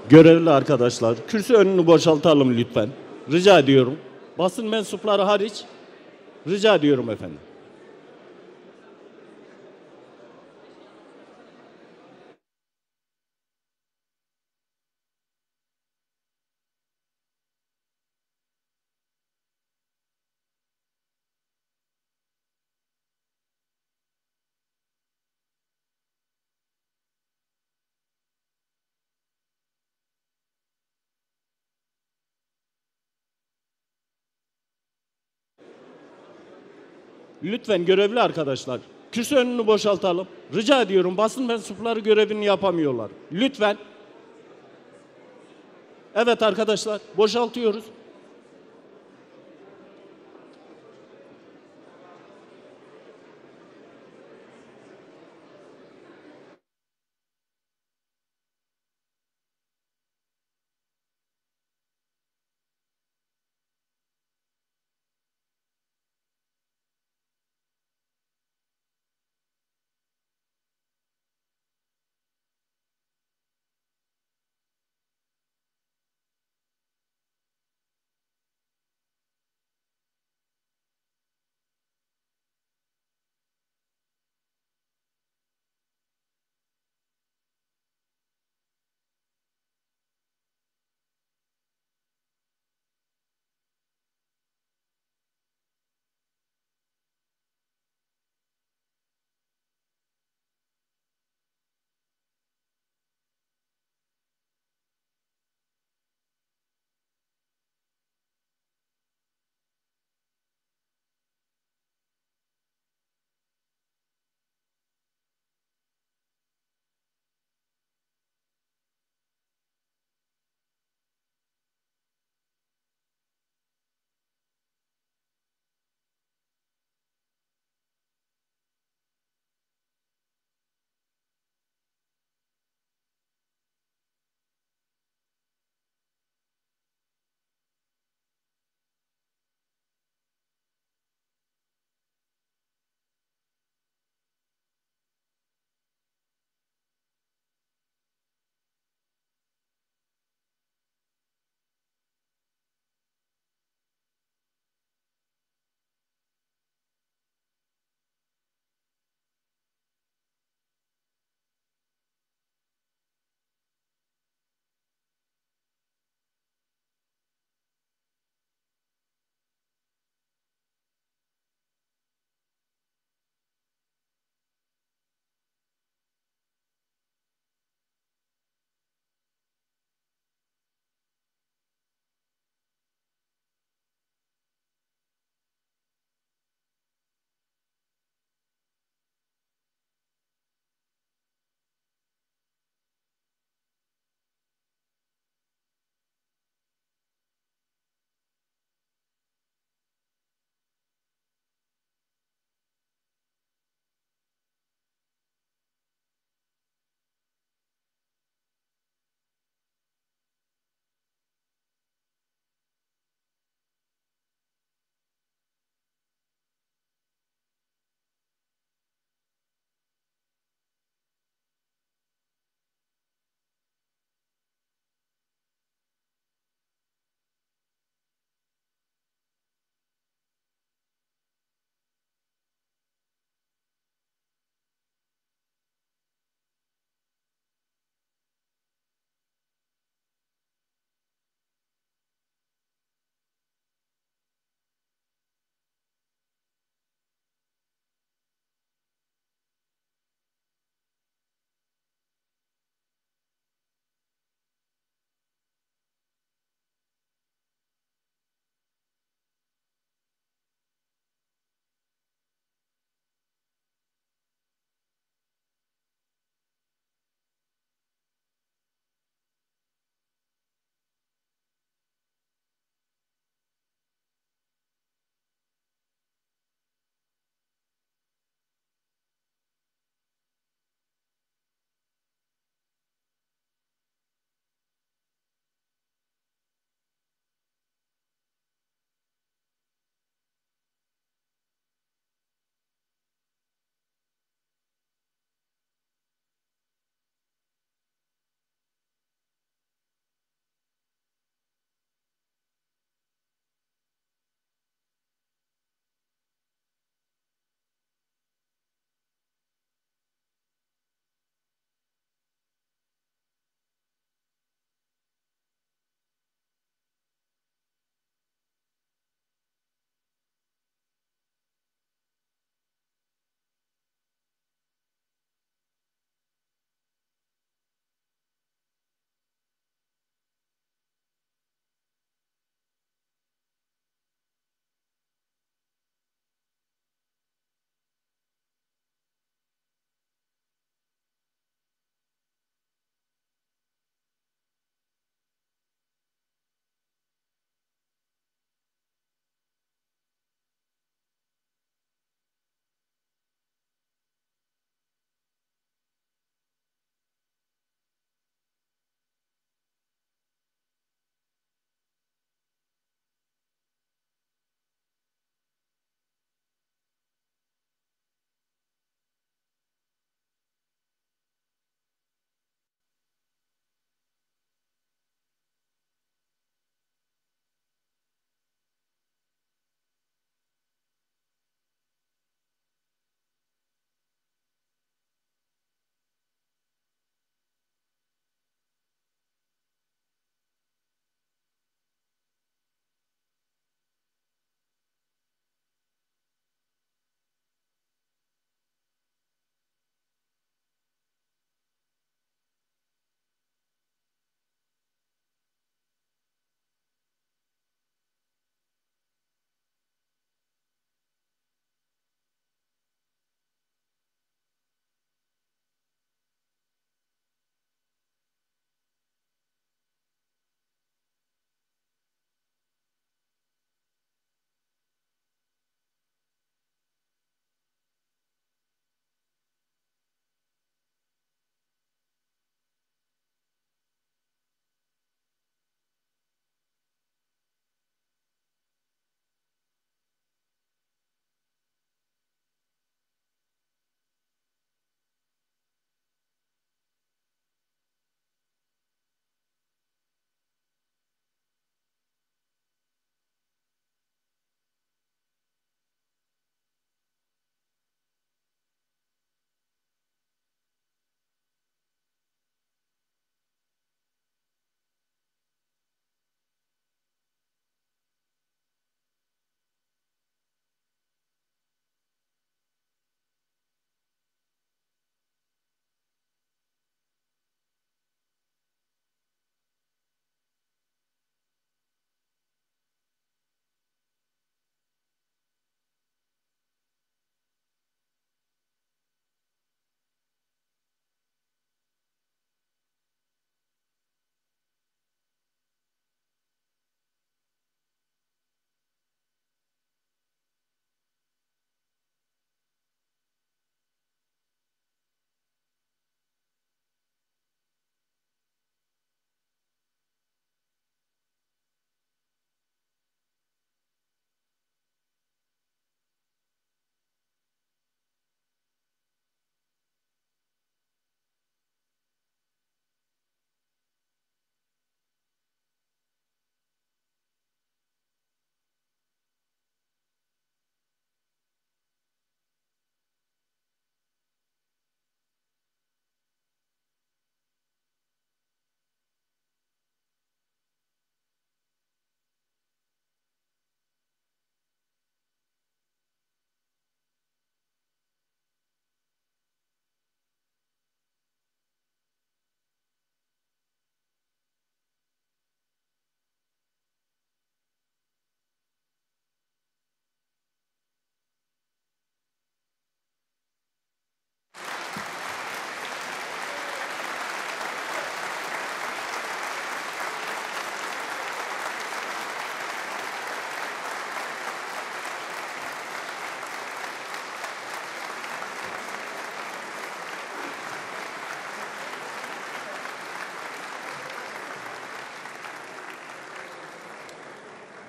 Görevli arkadaşlar, kürsü önünü boşaltalım lütfen. Rica ediyorum. Basın mensupları hariç rica ediyorum efendim. Lütfen görevli arkadaşlar, kürsü önünü boşaltalım. Rica ediyorum, basın mensupları görevini yapamıyorlar. Lütfen. Evet arkadaşlar, boşaltıyoruz.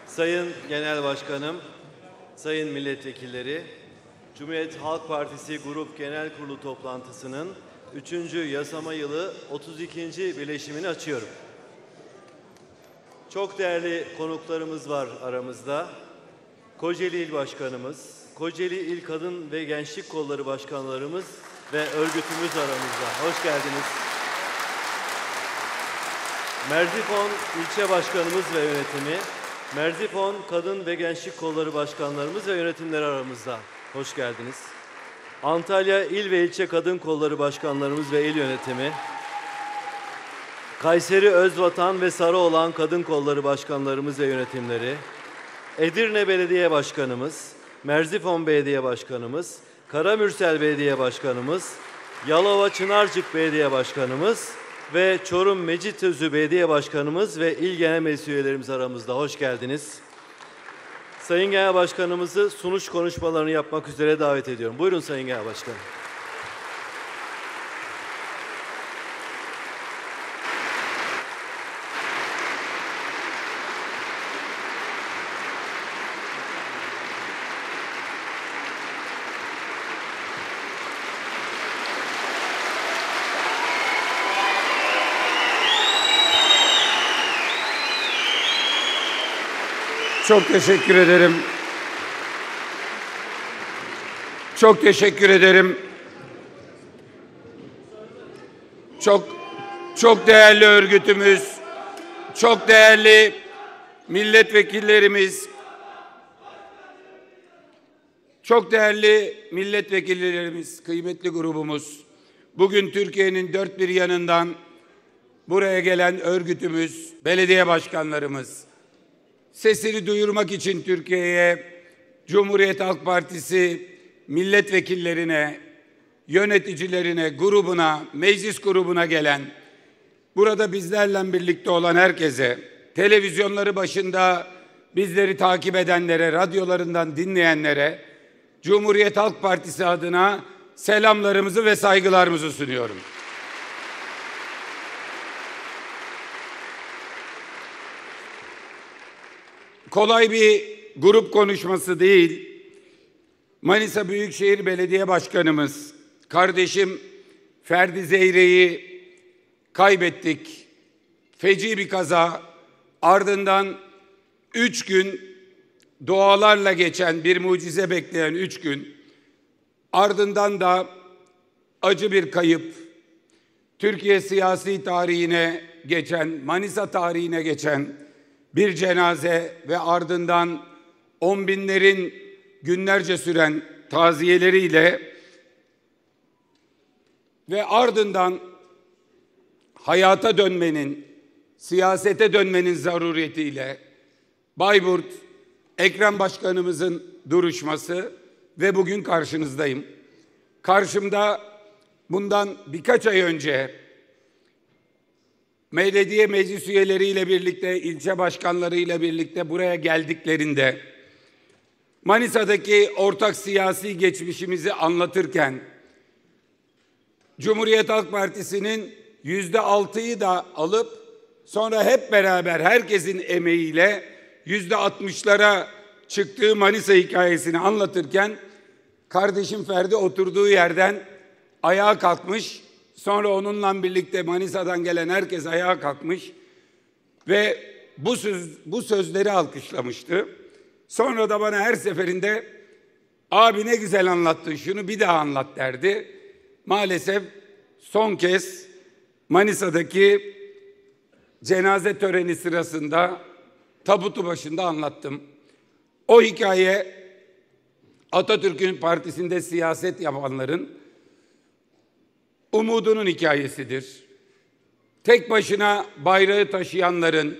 Sayın Genel Başkanım, sayın milletvekilleri, Cumhuriyet Halk Partisi Grup Genel Kurulu toplantısının 3. yasama yılı 32. birleşimini açıyorum. Çok değerli konuklarımız var aramızda. Kocaeli İl Başkanımız, Kocaeli İl Kadın ve Gençlik Kolları Başkanlarımız ve örgütümüz aramızda. Hoş geldiniz. Merzifon İlçe Başkanımız ve yönetimi, Merzifon Kadın ve Gençlik Kolları Başkanlarımız ve yönetimleri aramızda. Hoş geldiniz. Antalya İl ve İlçe Kadın Kolları Başkanlarımız ve il yönetimi, Kayseri Özvatan ve Sarıoğlan Kadın Kolları Başkanlarımız ve yönetimleri, Edirne Belediye Başkanımız, Merzifon Belediye Başkanımız, Karamürsel Belediye Başkanımız, Yalova Çınarcık Belediye Başkanımız ve Çorum Mecitözü Belediye Başkanımız ve İl Genel Meclis üyelerimiz aramızda. Hoş geldiniz. Sayın Genel Başkanımızı sunuş konuşmalarını yapmak üzere davet ediyorum. Buyurun Sayın Genel Başkanım. Çok teşekkür ederim. Çok teşekkür ederim. Çok değerli örgütümüz, çok değerli milletvekillerimiz, kıymetli grubumuz, bugün Türkiye'nin dört bir yanından buraya gelen örgütümüz, belediye başkanlarımız, sesini duyurmak için Türkiye'ye, Cumhuriyet Halk Partisi milletvekillerine, yöneticilerine, grubuna, meclis grubuna gelen, burada bizlerle birlikte olan herkese, televizyonları başında bizleri takip edenlere, radyolarından dinleyenlere, Cumhuriyet Halk Partisi adına selamlarımızı ve saygılarımızı sunuyorum. Kolay bir grup konuşması değil. Manisa Büyükşehir Belediye Başkanımız, kardeşim Ferdi Zeyre'yi kaybettik. Feci bir kaza, ardından 3 gün dualarla geçen, bir mucize bekleyen 3 gün, ardından da acı bir kayıp, Türkiye siyasi tarihine geçen, Manisa tarihine geçen bir cenaze ve ardından on binlerin günlerce süren taziyeleriyle ve ardından hayata dönmenin, siyasete dönmenin zaruriyetiyle Bayburt Ekrem Başkanımızın duruşması ve bugün karşınızdayım. Karşımda bundan birkaç ay önce belediye meclis üyeleriyle birlikte, ilçe başkanlarıyla birlikte buraya geldiklerinde Manisa'daki ortak siyasi geçmişimizi anlatırken Cumhuriyet Halk Partisi'nin %6'yı da alıp sonra hep beraber herkesin emeğiyle %60'lara çıktığı Manisa hikayesini anlatırken kardeşim Ferdi oturduğu yerden ayağa kalkmış. Sonra onunla birlikte Manisa'dan gelen herkes ayağa kalkmış ve bu sözleri alkışlamıştı. Sonra da bana her seferinde abi ne güzel anlattın, şunu bir daha anlat derdi. Maalesef son kez Manisa'daki cenaze töreni sırasında tabutu başında anlattım. O hikaye Atatürk'ün partisinde siyaset yapanların umudunun hikayesidir. Tek başına bayrağı taşıyanların,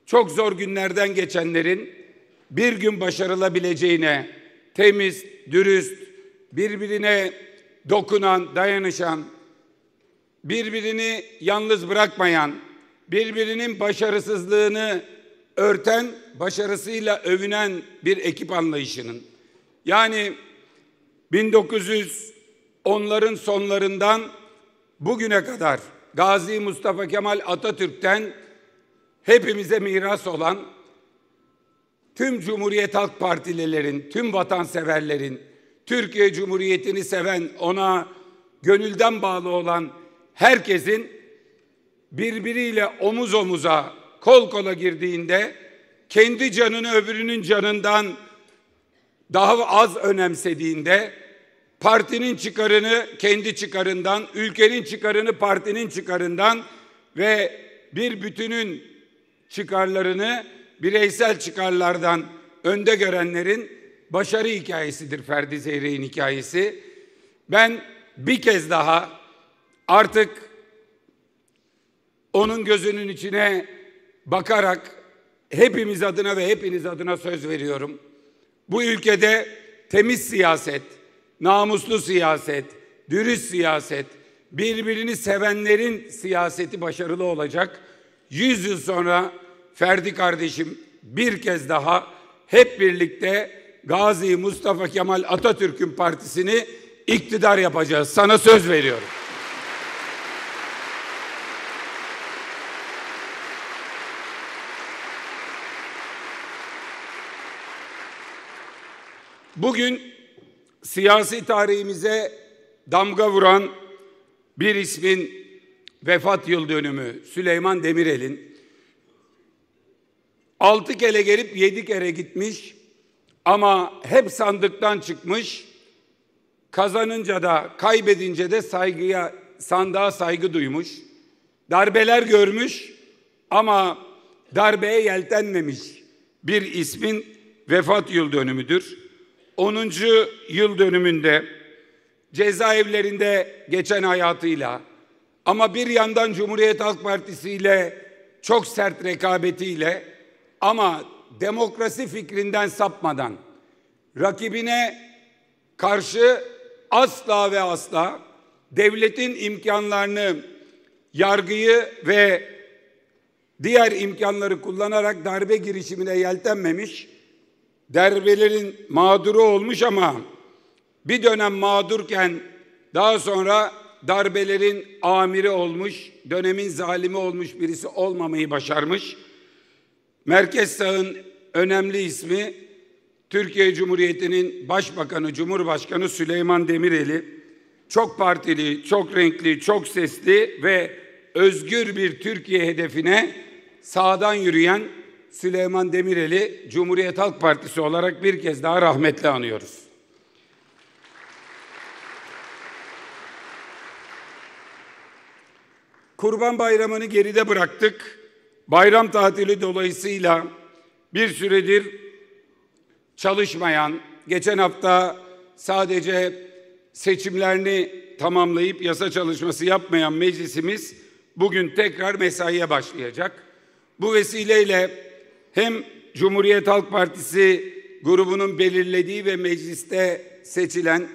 çok zor günlerden geçenlerin bir gün başarılabileceğine, temiz, dürüst, birbirine dokunan, dayanışan, birbirini yalnız bırakmayan, birbirinin başarısızlığını örten, başarısıyla övünen bir ekip anlayışının, yani 1910'ların sonlarından bugüne kadar Gazi Mustafa Kemal Atatürk'ten hepimize miras olan tüm Cumhuriyet Halk Partililerin, tüm vatanseverlerin, Türkiye Cumhuriyeti'ni seven, ona gönülden bağlı olan herkesin birbiriyle omuz omuza, kol kola girdiğinde kendi canını öbürünün canından daha az önemsediğinde, partinin çıkarını kendi çıkarından, ülkenin çıkarını partinin çıkarından ve bir bütünün çıkarlarını bireysel çıkarlardan önde görenlerin başarı hikayesidir Ferdi Zeyrek'in hikayesi. Ben bir kez daha artık onun gözünün içine bakarak hepimiz adına ve hepiniz adına söz veriyorum. Bu ülkede temiz siyaset, namuslu siyaset, dürüst siyaset, birbirini sevenlerin siyaseti başarılı olacak. 100 yıl sonra Ferdi kardeşim bir kez daha hep birlikte Gazi Mustafa Kemal Atatürk'ün partisini iktidar yapacağız. Sana söz veriyorum. Bugün siyasi tarihimize damga vuran bir ismin vefat yıl dönümü Süleyman Demirel'in 6 kere gelip 7 kere gitmiş ama hep sandıktan çıkmış, kazanınca da kaybedince de sandığa saygı duymuş, darbeler görmüş ama darbeye yeltenmemiş bir ismin vefat yıl dönümüdür. 10. yıl dönümünde cezaevlerinde geçen hayatıyla ama bir yandan Cumhuriyet Halk Partisi ile çok sert rekabetiyle ama demokrasi fikrinden sapmadan rakibine karşı asla ve asla devletin imkanlarını, yargıyı ve diğer imkanları kullanarak darbe girişimine yeltenmemiş, darbelerin mağduru olmuş ama bir dönem mağdurken daha sonra darbelerin amiri olmuş, dönemin zalimi olmuş birisi olmamayı başarmış. Merkez sağın önemli ismi Türkiye Cumhuriyeti'nin Başbakanı, Cumhurbaşkanı Süleyman Demirel'i, çok partili, çok renkli, çok sesli ve özgür bir Türkiye hedefine sağdan yürüyen Süleyman Demirel'i Cumhuriyet Halk Partisi olarak bir kez daha rahmetle anıyoruz. Kurban Bayramı'nı geride bıraktık. Bayram tatili dolayısıyla bir süredir çalışmayan, geçen hafta sadece seçimlerini tamamlayıp yasa çalışması yapmayan meclisimiz bugün tekrar mesaiye başlayacak. Bu vesileyle hem Cumhuriyet Halk Partisi grubunun belirlediği ve mecliste seçilen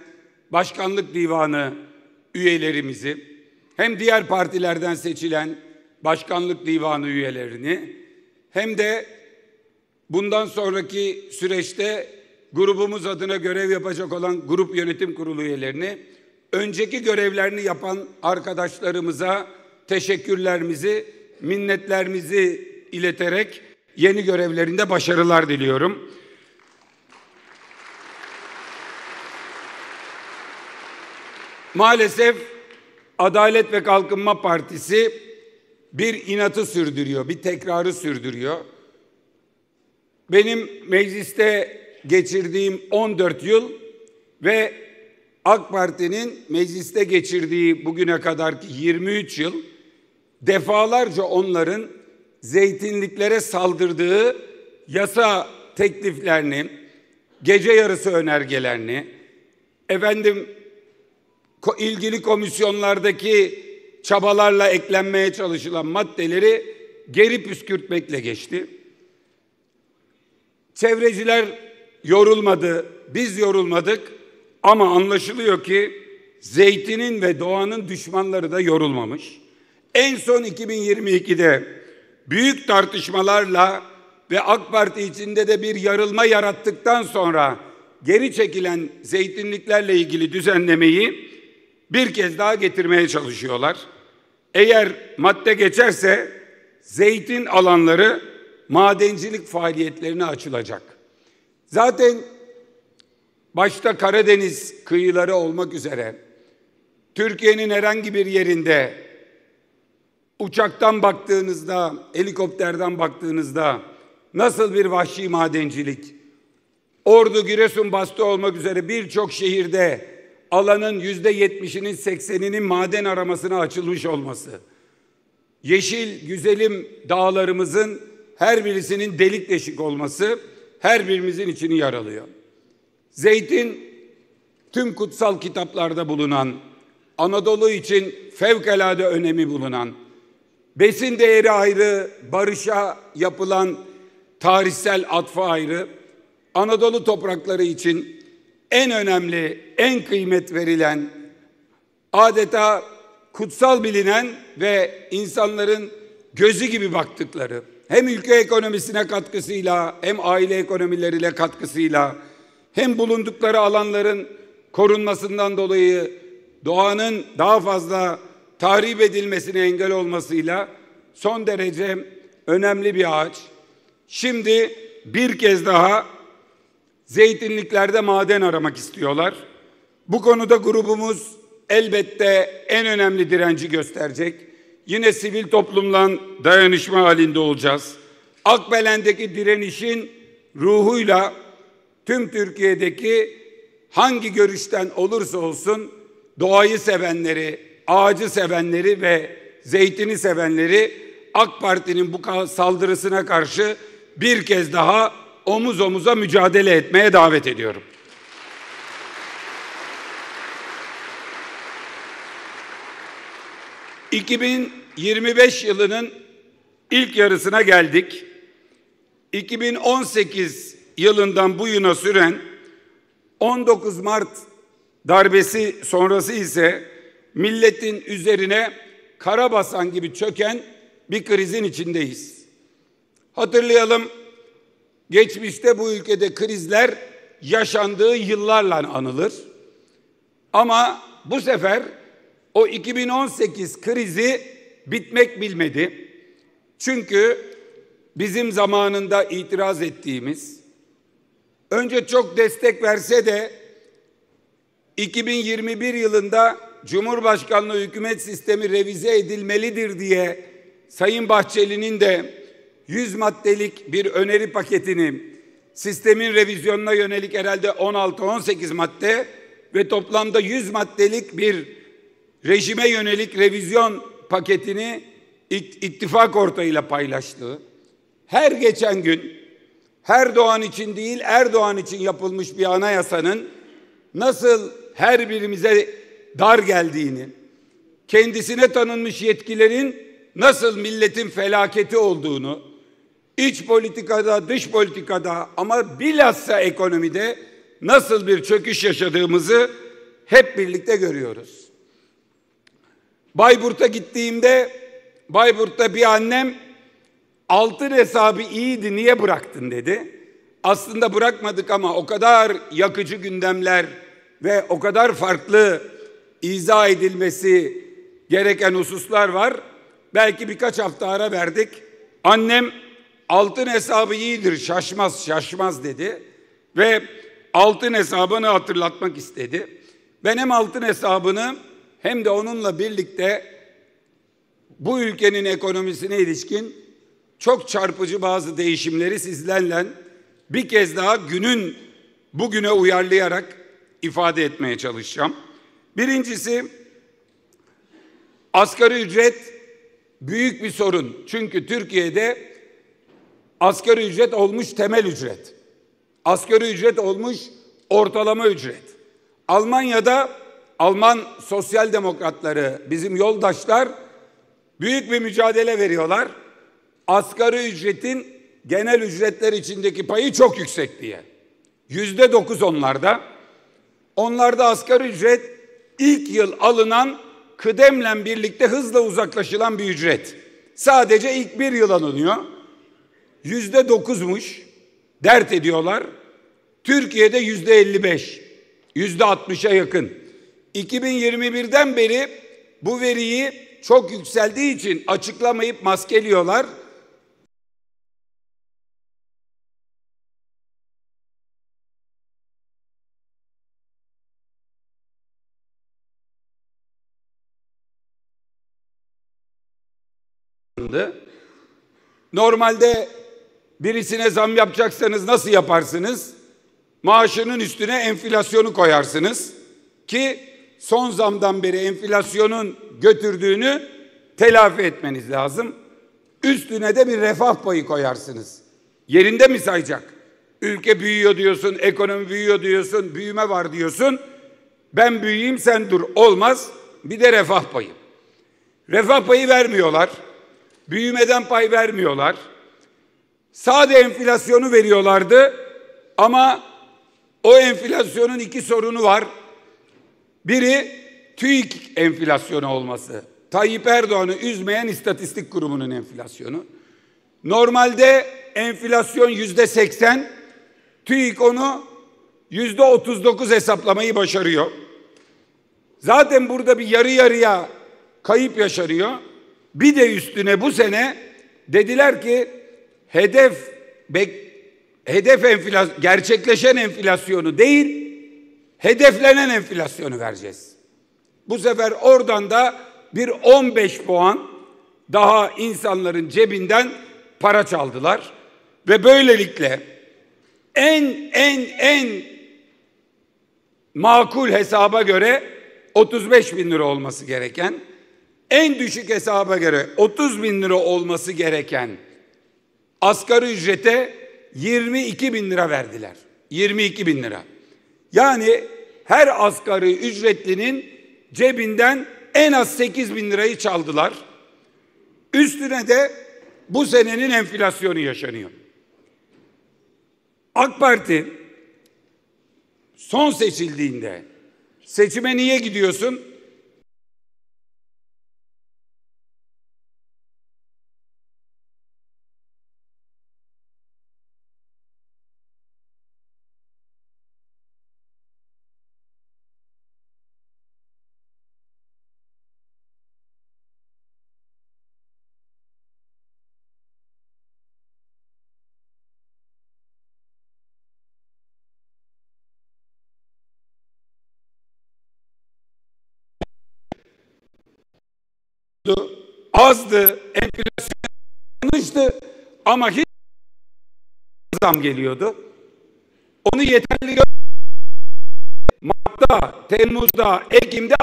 başkanlık divanı üyelerimizi, hem diğer partilerden seçilen başkanlık divanı üyelerini, hem de bundan sonraki süreçte grubumuz adına görev yapacak olan grup yönetim kurulu üyelerini, önceki görevlerini yapan arkadaşlarımıza teşekkürlerimizi, minnetlerimizi ileterek yeni görevlerinde başarılar diliyorum. Maalesef Adalet ve Kalkınma Partisi bir inatı sürdürüyor, bir tekrarı sürdürüyor. Benim mecliste geçirdiğim 14 yıl ve AK Parti'nin mecliste geçirdiği bugüne kadarki 23 yıl defalarca onların zeytinliklere saldırdığı yasa tekliflerini, gece yarısı önergelerini, ilgili komisyonlardaki çabalarla eklenmeye çalışılan maddeleri geri püskürtmekle geçti. Çevreciler yorulmadı, biz yorulmadık ama anlaşılıyor ki zeytinin ve doğanın düşmanları da yorulmamış. En son 2022'de büyük tartışmalarla ve AK Parti içinde de bir yarılma yarattıktan sonra geri çekilen zeytinliklerle ilgili düzenlemeyi bir kez daha getirmeye çalışıyorlar. Eğer madde geçerse zeytin alanları madencilik faaliyetlerine açılacak. Zaten başta Karadeniz kıyıları olmak üzere Türkiye'nin herhangi bir yerinde uçaktan baktığınızda, helikopterden baktığınızda nasıl bir vahşi madencilik, Ordu, Giresun başta olmak üzere birçok şehirde alanın %70'inin 80'inin maden aramasına açılmış olması, yeşil güzelim dağlarımızın her birisinin delik deşik olması her birimizin içini yaralıyor. Zeytin tüm kutsal kitaplarda bulunan, Anadolu için fevkalade önemi bulunan, besin değeri ayrı, barışa yapılan tarihsel atfı ayrı, Anadolu toprakları için en önemli, en kıymet verilen, adeta kutsal bilinen ve insanların gözü gibi baktıkları, hem ülke ekonomisine katkısıyla, hem aile ekonomileriyle katkısıyla, hem bulundukları alanların korunmasından dolayı doğanın daha fazla tahrip edilmesine engel olmasıyla son derece önemli bir ağaç. Şimdi bir kez daha zeytinliklerde maden aramak istiyorlar. Bu konuda grubumuz elbette en önemli direnci gösterecek. Yine sivil toplumla dayanışma halinde olacağız. Akbelen'deki direnişin ruhuyla tüm Türkiye'deki hangi görüşten olursa olsun doğayı sevenleri, ağacı sevenleri ve zeytini sevenleri AK Parti'nin bu saldırısına karşı bir kez daha omuz omuza mücadele etmeye davet ediyorum. ...2025 yılının ilk yarısına geldik. 2018 yılından bu yana süren 19 Mart darbesi sonrası ise milletin üzerine kara basan gibi çöken bir krizin içindeyiz. Hatırlayalım, geçmişte bu ülkede krizler yaşandığı yıllarla anılır. Ama bu sefer o 2018 krizi bitmek bilmedi. Çünkü bizim zamanında itiraz ettiğimiz, önce çok destek verse de 2021 yılında Cumhurbaşkanlığı hükümet sistemi revize edilmelidir diye Sayın Bahçeli'nin de 100 maddelik bir öneri paketini, sistemin revizyonuna yönelik herhalde 16-18 madde ve toplamda 100 maddelik bir rejime yönelik revizyon paketini ittifak ortağıyla paylaştığı, her geçen gün her doğan için değil Erdoğan için yapılmış bir anayasanın nasıl her birimize dar geldiğini, kendisine tanınmış yetkilerin nasıl milletin felaketi olduğunu, iç politikada, dış politikada ama bilhassa ekonomide nasıl bir çöküş yaşadığımızı hep birlikte görüyoruz. Bayburt'a gittiğimde, Bayburt'ta bir annem altın hesabı iyiydi, niye bıraktın dedi. Aslında bırakmadık ama o kadar yakıcı gündemler ve o kadar farklı izah edilmesi gereken hususlar var. Belki birkaç hafta ara verdik. Annem altın hesabı iyidir, şaşmaz dedi. Ve altın hesabını hatırlatmak istedi. Ben hem altın hesabını hem de onunla birlikte bu ülkenin ekonomisine ilişkin çok çarpıcı bazı değişimleri sizlerle bir kez daha bugüne uyarlayarak ifade etmeye çalışacağım. Birincisi, asgari ücret büyük bir sorun. Çünkü Türkiye'de asgari ücret olmuş temel ücret. Asgari ücret olmuş ortalama ücret. Almanya'da Alman sosyal demokratları, bizim yoldaşlar büyük bir mücadele veriyorlar. Asgari ücretin genel ücretler içindeki payı çok yüksek diye. %9 onlarda. Onlarda asgari ücret ilk yıl alınan kıdemle birlikte hızla uzaklaşılan bir ücret. Sadece ilk bir yıl alınıyor. %9'muş. Dert ediyorlar. Türkiye'de %55, %60'a yakın. 2021'den beri bu veriyi çok yükseldiği için açıklamayıp maskeliyorlar. zamlandı. Normalde birisine zam yapacaksanız nasıl yaparsınız? Maaşının üstüne enflasyonu koyarsınız ki son zamdan beri enflasyonun götürdüğünü telafi etmeniz lazım. Üstüne de bir refah payı koyarsınız. Yerinde mi sayacak? Ülke büyüyor diyorsun, ekonomi büyüyor diyorsun, büyüme var diyorsun. Ben büyüyeyim sen dur. Olmaz. Bir de refah payı. Refah payı vermiyorlar. Büyümeden pay vermiyorlar. Sade enflasyonu veriyorlardı ama o enflasyonun iki sorunu var. Biri TÜİK enflasyonu olması. Tayyip Erdoğan'ı üzmeyen istatistik kurumunun enflasyonu. Normalde enflasyon %80, TÜİK onu %39 hesaplamayı başarıyor. Zaten burada bir yarı yarıya kayıp yaşanıyor. Bir de üstüne bu sene dediler ki hedef gerçekleşen enflasyonu değil, hedeflenen enflasyonu vereceğiz. Bu sefer oradan da bir 15 puan daha insanların cebinden para çaldılar ve böylelikle en makul hesaba göre 35 bin lira olması gereken, en düşük hesaba göre 30 bin lira olması gereken asgari ücrete 22 bin lira verdiler. 22 bin lira. Yani her asgari ücretlinin cebinden en az 8 bin lirayı çaldılar. Üstüne de bu senenin enflasyonu yaşanıyor. AK Parti son seçildiğinde seçime niye gidiyorsun? Azdı, enflasyon ama hiç zam geliyordu. Onu yeterli Mart'ta, Temmuz'da, Ekim'de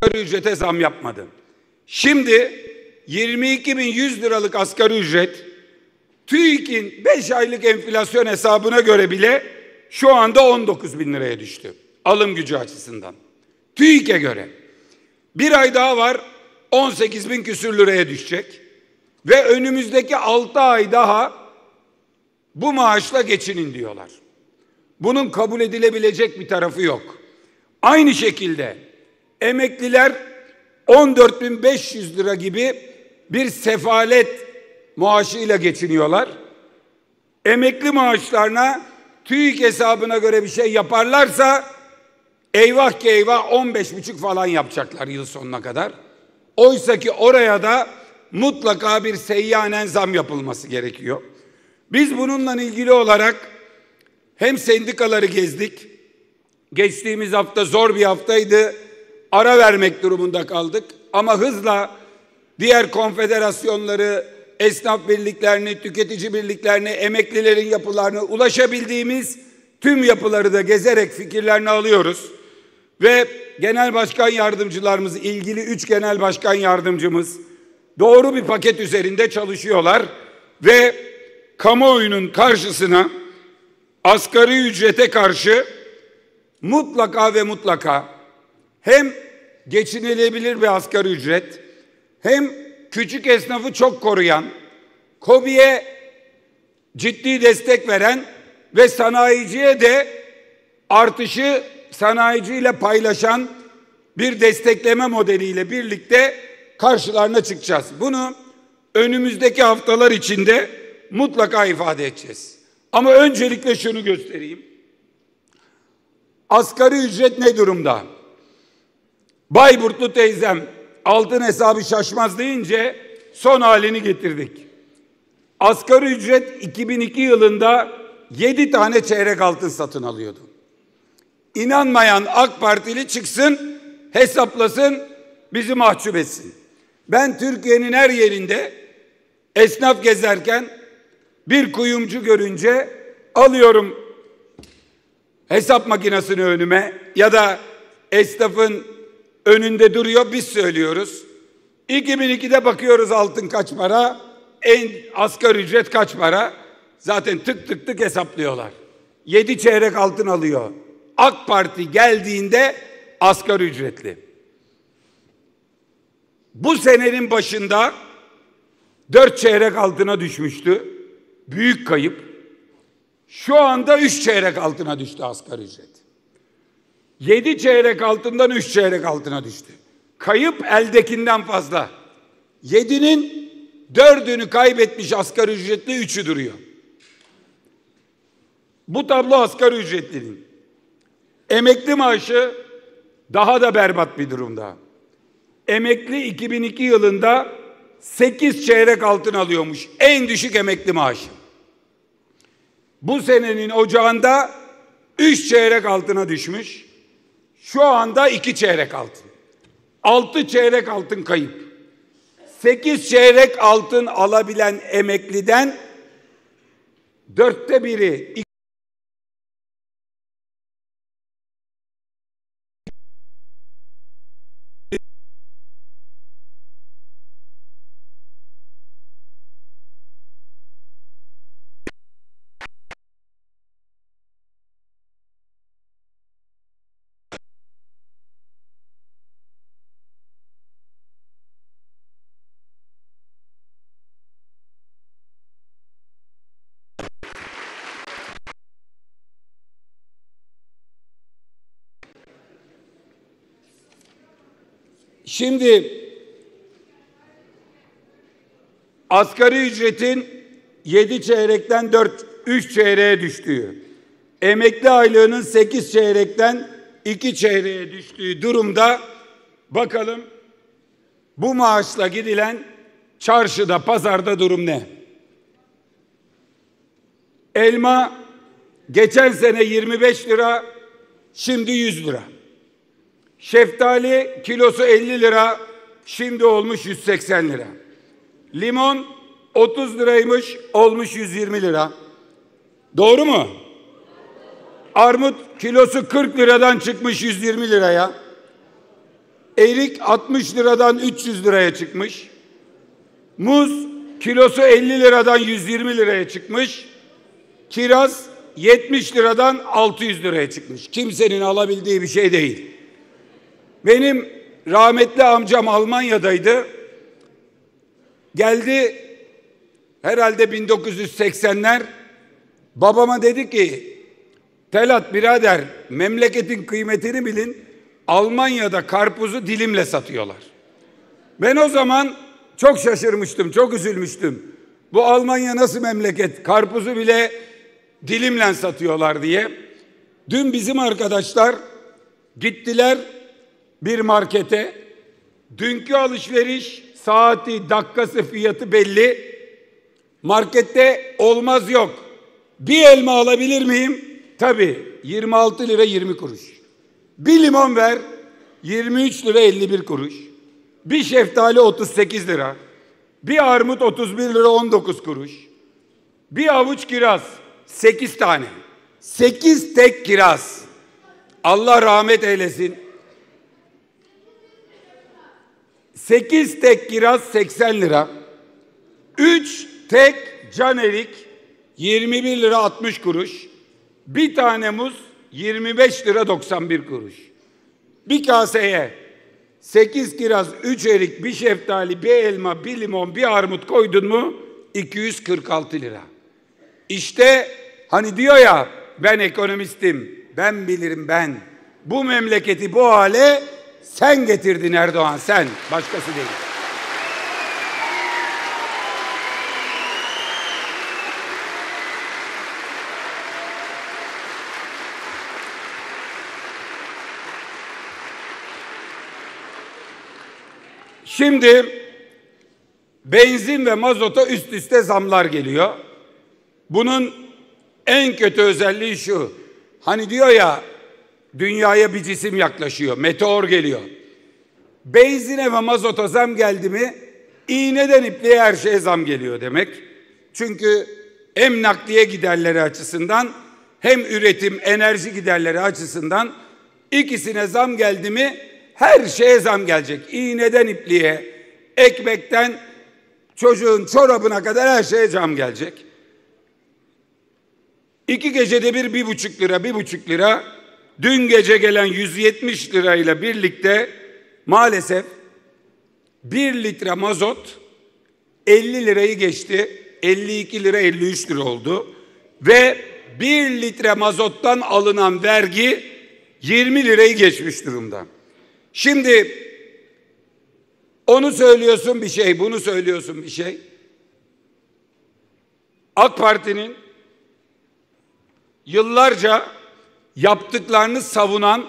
asgari ücrete zam yapmadı. Şimdi 22.100 liralık asgari ücret TÜİK'in 5 aylık enflasyon hesabına göre bile şu anda 19 bin liraya düştü. Alım gücü açısından. TÜİK'e göre. Bir ay daha var 18 bin küsür liraya düşecek. Ve önümüzdeki 6 ay daha bu maaşla geçinin diyorlar. Bunun kabul edilebilecek bir tarafı yok. Aynı şekilde emekliler 14.500 lira gibi bir sefalet maaşıyla geçiniyorlar. Emekli maaşlarına TÜİK hesabına göre bir şey yaparlarsa eyvah ki eyvah 15,5 falan yapacaklar yıl sonuna kadar. Oysa ki oraya da mutlaka bir seyyanen zam yapılması gerekiyor. Biz bununla ilgili olarak hem sendikaları gezdik. Geçtiğimiz hafta zor bir haftaydı. Ara vermek durumunda kaldık. Ama hızla diğer konfederasyonları, esnaf birliklerini, tüketici birliklerini, emeklilerin yapılarına ulaşabildiğimiz tüm yapıları da gezerek fikirlerini alıyoruz. Ve genel başkan yardımcılarımız, ilgili 3 genel başkan yardımcımız doğru bir paket üzerinde çalışıyorlar. Ve kamuoyunun karşısına asgari ücrete karşı mutlaka ve mutlaka hem geçinilebilir bir asgari ücret, hem küçük esnafı çok koruyan, KOBİ'ye ciddi destek veren ve sanayiciye de artışı sanayiciyle paylaşan bir destekleme modeliyle birlikte karşılarına çıkacağız. Bunu önümüzdeki haftalar içinde mutlaka ifade edeceğiz. Ama öncelikle şunu göstereyim. Asgari ücret ne durumda? Bayburtlu teyzem altın hesabı şaşmaz deyince son halini getirdik. Asgari ücret 2002 yılında 7 tane çeyrek altın satın alıyordu. İnanmayan AK Partili çıksın, hesaplasın, bizi mahcup etsin. Ben Türkiye'nin her yerinde esnaf gezerken bir kuyumcu görünce alıyorum hesap makinesini önüme ya da esnafın önünde duruyor, biz söylüyoruz. 2002'de bakıyoruz altın kaç para, asgari ücret kaç para, zaten tık tık tık hesaplıyorlar. 7 çeyrek altın alıyor. AK Parti geldiğinde asgari ücretli. Bu senenin başında 4 çeyrek altına düşmüştü. Büyük kayıp. Şu anda 3 çeyrek altına düştü asgari ücret. 7 çeyrek altından 3 çeyrek altına düştü. Kayıp eldekinden fazla. 7'nin 4'ünü kaybetmiş asgari ücretli, 3'ü duruyor. Bu tablo asgari ücretlinin. Emekli maaşı daha da berbat bir durumda. Emekli 2002 yılında 8 çeyrek altın alıyormuş. En düşük emekli maaşı. Bu senenin ocağında 3 çeyrek altına düşmüş. Şu anda 2 çeyrek altın. 6 çeyrek altın kayıp. 8 çeyrek altın alabilen emekliden 1/4 Şimdi asgari ücretin 7 çeyrekten 3 çeyreğe düştüğü, emekli aylığının 8 çeyrekten 2 çeyreğe düştüğü durumda bakalım bu maaşla gidilen çarşıda, pazarda durum ne? Elma geçen sene 25 lira, şimdi 100 lira. Şeftali kilosu 50 lira, şimdi olmuş 180 lira. Limon 30 liraymış, olmuş 120 lira. Doğru mu? Armut kilosu 40 liradan çıkmış 120 liraya. Erik 60 liradan 300 liraya çıkmış. Muz kilosu 50 liradan 120 liraya çıkmış. Kiraz 70 liradan 600 liraya çıkmış. Kimsenin alabildiği bir şey değil. Benim rahmetli amcam Almanya'daydı. Geldi herhalde 1980'ler. Babama dedi ki, Telat birader, memleketin kıymetini bilin. Almanya'da karpuzu dilimle satıyorlar. Ben o zaman çok şaşırmıştım, çok üzülmüştüm. Bu Almanya nasıl memleket? Karpuzu bile dilimle satıyorlar diye. Dün bizim arkadaşlar gittiler bir markete. Dünkü alışveriş saati, dakikası, fiyatı belli. Markette olmaz yok. Bir elma alabilir miyim? Tabii 26 lira 20 kuruş. Bir limon ver 23 lira 51 kuruş. Bir şeftali 38 lira. Bir armut 31 lira 19 kuruş. Bir avuç kiraz 8 tane. 8 tek kiraz. Allah rahmet eylesin. 8 tek kiraz 80 lira. 3 tek can erik 21 lira 60 kuruş. Bir tane muz 25 lira 91 kuruş. Bir kaseye 8 kiraz, 3 erik, bir şeftali, bir elma, bir limon, bir armut koydun mu 246 lira. İşte hani diyor ya, ben ekonomistim, ben bilirim ben. Bu memleketi bu hale sen getirdin Erdoğan, sen, başkası değil. Şimdi benzin ve mazota üst üste zamlar geliyor. Bunun en kötü özelliği şu. Hani diyor ya, dünyaya bir cisim yaklaşıyor, meteor geliyor. Benzine ve mazota zam geldi mi, iğneden ipliğe her şeye zam geliyor demek. Çünkü hem nakliye giderleri açısından hem üretim, enerji giderleri açısından ikisine zam geldi mi her şeye zam gelecek. İğneden ipliğe, ekmekten çocuğun çorabına kadar her şeye zam gelecek. 2 gecede bir 1,5 lira, 1,5 lira. Dün gece gelen 170 lirayla birlikte maalesef 1 litre mazot 50 lirayı geçti. 52 lira, 53 lira oldu. Ve 1 litre mazottan alınan vergi 20 lirayı geçmiş durumda. Şimdi onu söylüyorsun bir şey, bunu söylüyorsun bir şey. AK Parti'nin yıllarca yaptıklarını savunan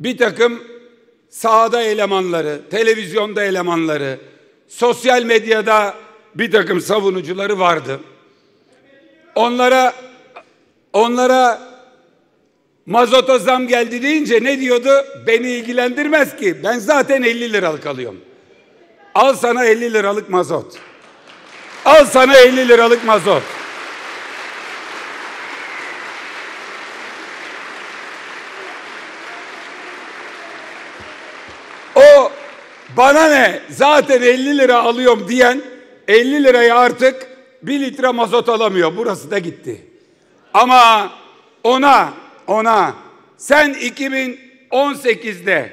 bir takım sahada elemanları, televizyonda elemanları, sosyal medyada bir takım savunucuları vardı. Onlara mazota zam geldi deyince ne diyordu? Beni ilgilendirmez ki. Ben zaten 50 liralık alıyorum. Al sana 50 liralık mazot. Al sana 50 liralık mazot. O bana ne? Zaten 50 lira alıyorum diyen 50 liraya artık 1 litre mazot alamıyor. Burası da gitti. Ama ona sen 2018'de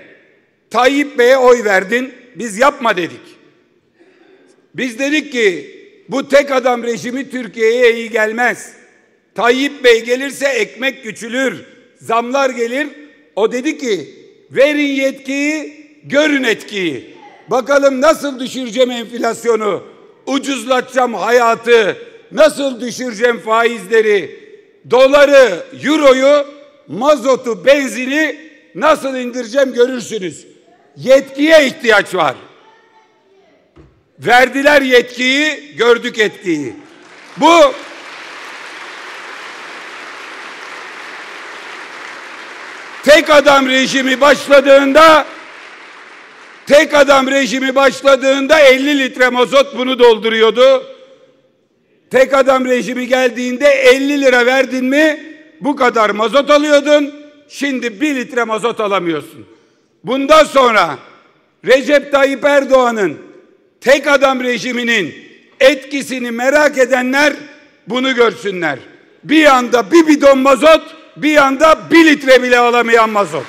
Tayyip Bey'e oy verdin. Biz yapma dedik. Biz dedik ki bu tek adam rejimi Türkiye'ye iyi gelmez. Tayyip Bey gelirse ekmek küçülür, zamlar gelir. O dedi ki verin yetkiyi, görün etkiyi. Bakalım nasıl düşüreceğim enflasyonu, ucuzlatacağım hayatı, nasıl düşüreceğim faizleri, doları, euroyu, mazotu, benzini nasıl indireceğim görürsünüz. Yetkiye ihtiyaç var. Verdiler yetkiyi, gördük etkiyi. Bu tek adam rejimi başladığında 50 litre mazot bunu dolduruyordu. Tek adam rejimi geldiğinde 50 lira verdin mi bu kadar mazot alıyordun. Şimdi 1 litre mazot alamıyorsun. Bundan sonra Recep Tayyip Erdoğan'ın tek adam rejiminin etkisini merak edenler bunu görsünler. Bir anda bir bidon mazot, bir anda 1 litre bile alamayan mazot.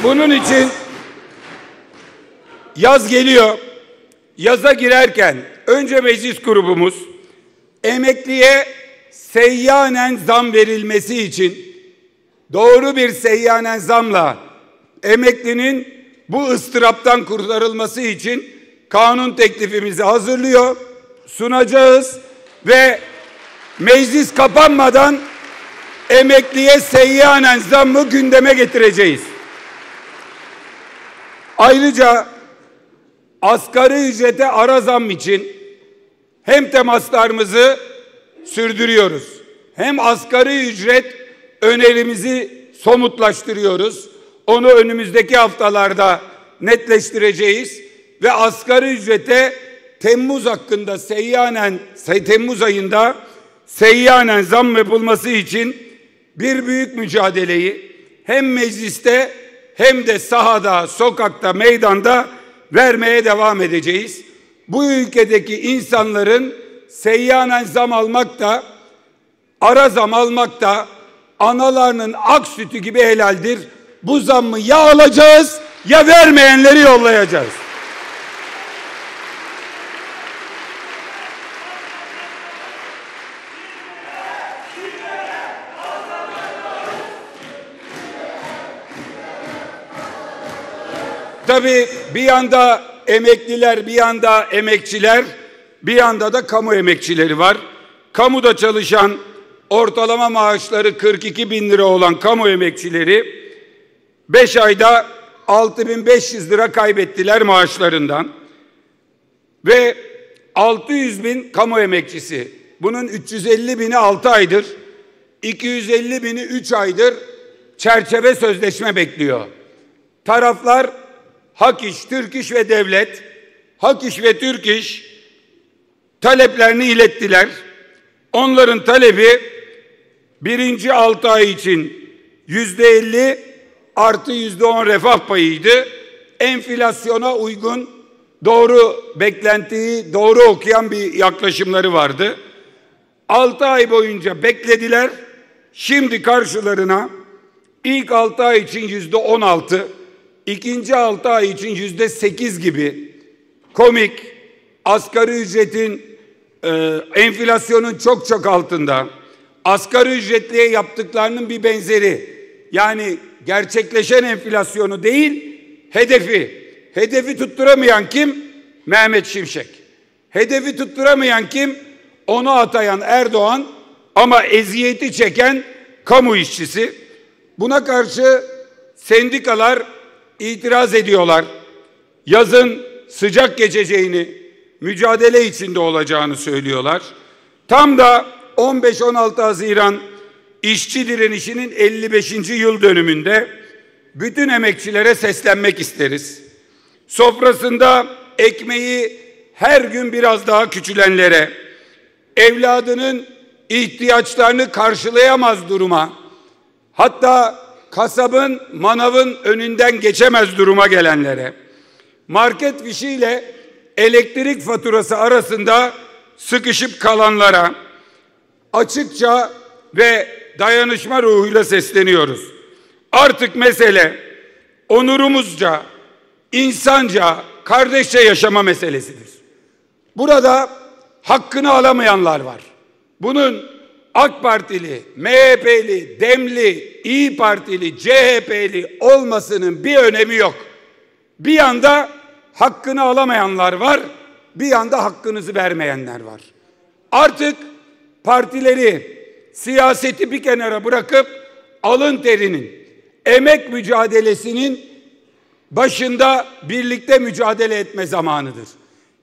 Bunun için yaz geliyor. Yaza girerken önce meclis grubumuz emekliye seyyanen zam verilmesi için doğru bir seyyanen zamla emeklinin bu ıstıraptan kurtarılması için kanun teklifimizi hazırlıyor, sunacağız ve meclis kapanmadan emekliye seyyanen zammı gündeme getireceğiz. Ayrıca asgari ücrete ara zam için hem temaslarımızı sürdürüyoruz, hem asgari ücret önerimizi somutlaştırıyoruz. Onu önümüzdeki haftalarda netleştireceğiz ve asgari ücrete Temmuz ayında seyyanen zam yapılması için bir büyük mücadeleyi hem mecliste hem de sahada, sokakta, meydanda vermeye devam edeceğiz. Bu ülkedeki insanların seyyanen zam almak da, ara zam almak da analarının ak sütü gibi helaldir. Bu zammı ya alacağız ya vermeyenleri yollayacağız. Tabii bir yanda emekliler, bir yanda emekçiler, bir yanda da kamu emekçileri var. Kamuda çalışan ortalama maaşları 42 bin lira olan kamu emekçileri 5 ayda 6.500 lira kaybettiler maaşlarından. Ve 600 bin kamu emekçisi, bunun 350 bini 6 aydır, 250 bini 3 aydır çerçeve sözleşme bekliyor. Taraflar Hak İş, Türk İş ve Devlet, Hak İş ve Türk İş taleplerini ilettiler. Onların talebi birinci 6 ay için %50 artı %10 refah payıydı. Enflasyona uygun, doğru beklentiyi doğru okuyan bir yaklaşımları vardı. 6 ay boyunca beklediler. Şimdi karşılarına ilk 6 ay için %16, ikinci 6 ay için %8 gibi komik, asgari ücretin enflasyonun çok altında, asgari ücretliye yaptıklarının bir benzeri, yani gerçekleşen enflasyonu değil, hedefi tutturamayan kim? Mehmet Şimşek. Hedefi tutturamayan kim? Onu atayan Erdoğan, ama eziyeti çeken kamu işçisi. Buna karşı sendikalar itiraz ediyorlar. Yazın sıcak geçeceğini, mücadele içinde olacağını söylüyorlar. Tam da 15-16 Haziran işçi direnişinin 55. yıl dönümünde bütün emekçilere seslenmek isteriz. Sofrasında ekmeği her gün biraz daha küçülenlere, evladının ihtiyaçlarını karşılayamaz duruma, hatta kasabın, manavın önünden geçemez duruma gelenlere, market fişiyle elektrik faturası arasında sıkışıp kalanlara açıkça ve dayanışma ruhuyla sesleniyoruz. Artık mesele onurumuzca, insanca, kardeşçe yaşama meselesidir. Burada hakkını alamayanlar var. Bunun AK Partili, MHP'li, DEM'li, İYİ Partili, CHP'li olmasının bir önemi yok. Bir yanda hakkını alamayanlar var, bir yanda hakkınızı vermeyenler var. Artık partileri, siyaseti bir kenara bırakıp alın terinin, emek mücadelesinin başında birlikte mücadele etme zamanıdır.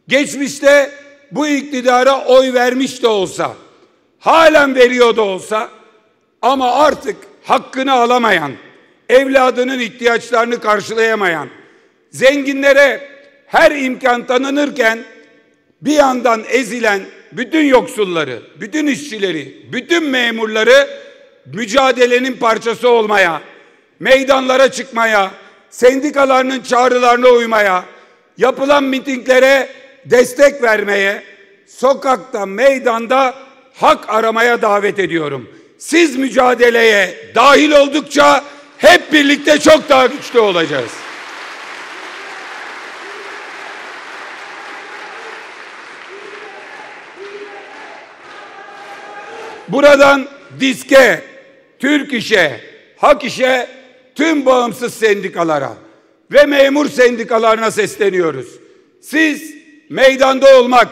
Geçmişte bu iktidara oy vermiş de olsa, halen veriyor da olsa, ama artık hakkını alamayan, evladının ihtiyaçlarını karşılayamayan, zenginlere her imkan tanınırken bir yandan ezilen bütün yoksulları, bütün işçileri, bütün memurları mücadelenin parçası olmaya, meydanlara çıkmaya, sendikalarının çağrılarına uymaya, yapılan mitinglere destek vermeye, sokakta, meydanda hak aramaya davet ediyorum. Siz mücadeleye dahil oldukça hep birlikte çok daha güçlü olacağız. Buradan DİSK'e, Türk İş'e, Hak İş'e, tüm bağımsız sendikalara ve memur sendikalarına sesleniyoruz. Siz meydanda olmak,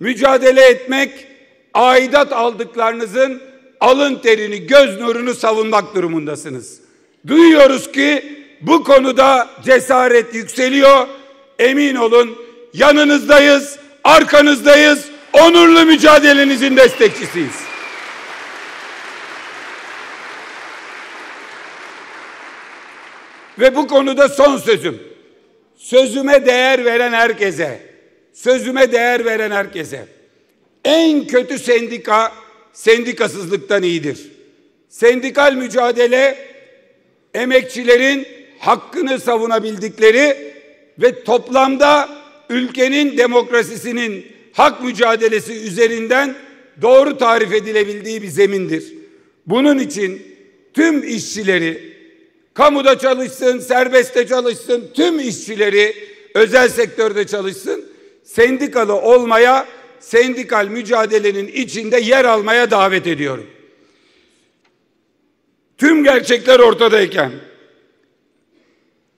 mücadele etmek, aidat aldıklarınızın alın terini, göz nurunu savunmak durumundasınız. Duyuyoruz ki bu konuda cesaret yükseliyor. Emin olun, yanınızdayız, arkanızdayız, onurlu mücadelenizin destekçisiyiz. Ve bu konuda son sözüm. Sözüme değer veren herkese, en kötü sendika, sendikasızlıktan iyidir. Sendikal mücadele, emekçilerin hakkını savunabildikleri ve toplamda ülkenin demokrasisinin hak mücadelesi üzerinden doğru tarif edilebildiği bir zemindir. Bunun için tüm işçileri, kamuda çalışsın, serbestte çalışsın, tüm işçileri özel sektörde çalışsın, sendikalı olmaya, sendikal mücadelenin içinde yer almaya davet ediyorum. Tüm gerçekler ortadayken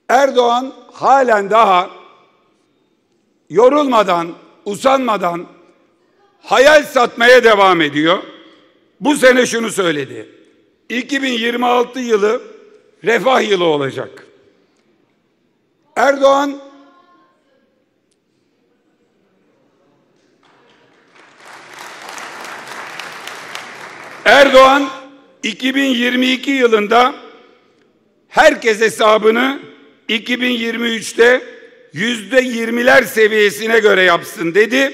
Erdoğan halen daha yorulmadan, usanmadan hayal satmaya devam ediyor. Bu sene şunu söyledi: 2026 yılı refah yılı olacak. Erdoğan 2022 yılında herkes hesabını 2023'te %20'ler seviyesine göre yapsın dedi.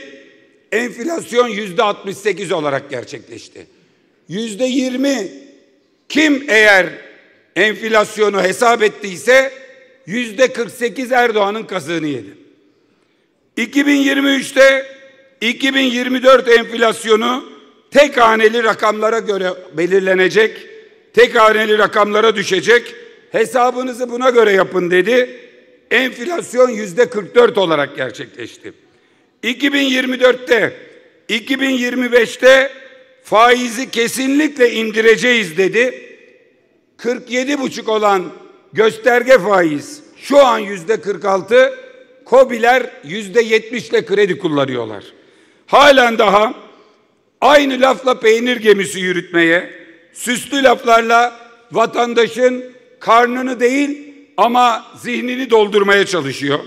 Enflasyon %68 olarak gerçekleşti. %20 kim eğer enflasyonu hesap ettiyse %48 Erdoğan'ın kazığını yedi. 2023'te 2024 enflasyonu tek haneli rakamlara göre belirlenecek, tek haneli rakamlara düşecek. Hesabınızı buna göre yapın dedi. Enflasyon %44 olarak gerçekleşti. 2024'te, 2025'te faizi kesinlikle indireceğiz dedi. 47,5 olan gösterge faiz şu an %46, KOBİ'ler %70 ile kredi kullanıyorlar. Halen daha aynı lafla peynir gemisi yürütmeye, süslü laflarla vatandaşın karnını değil ama zihnini doldurmaya çalışıyor.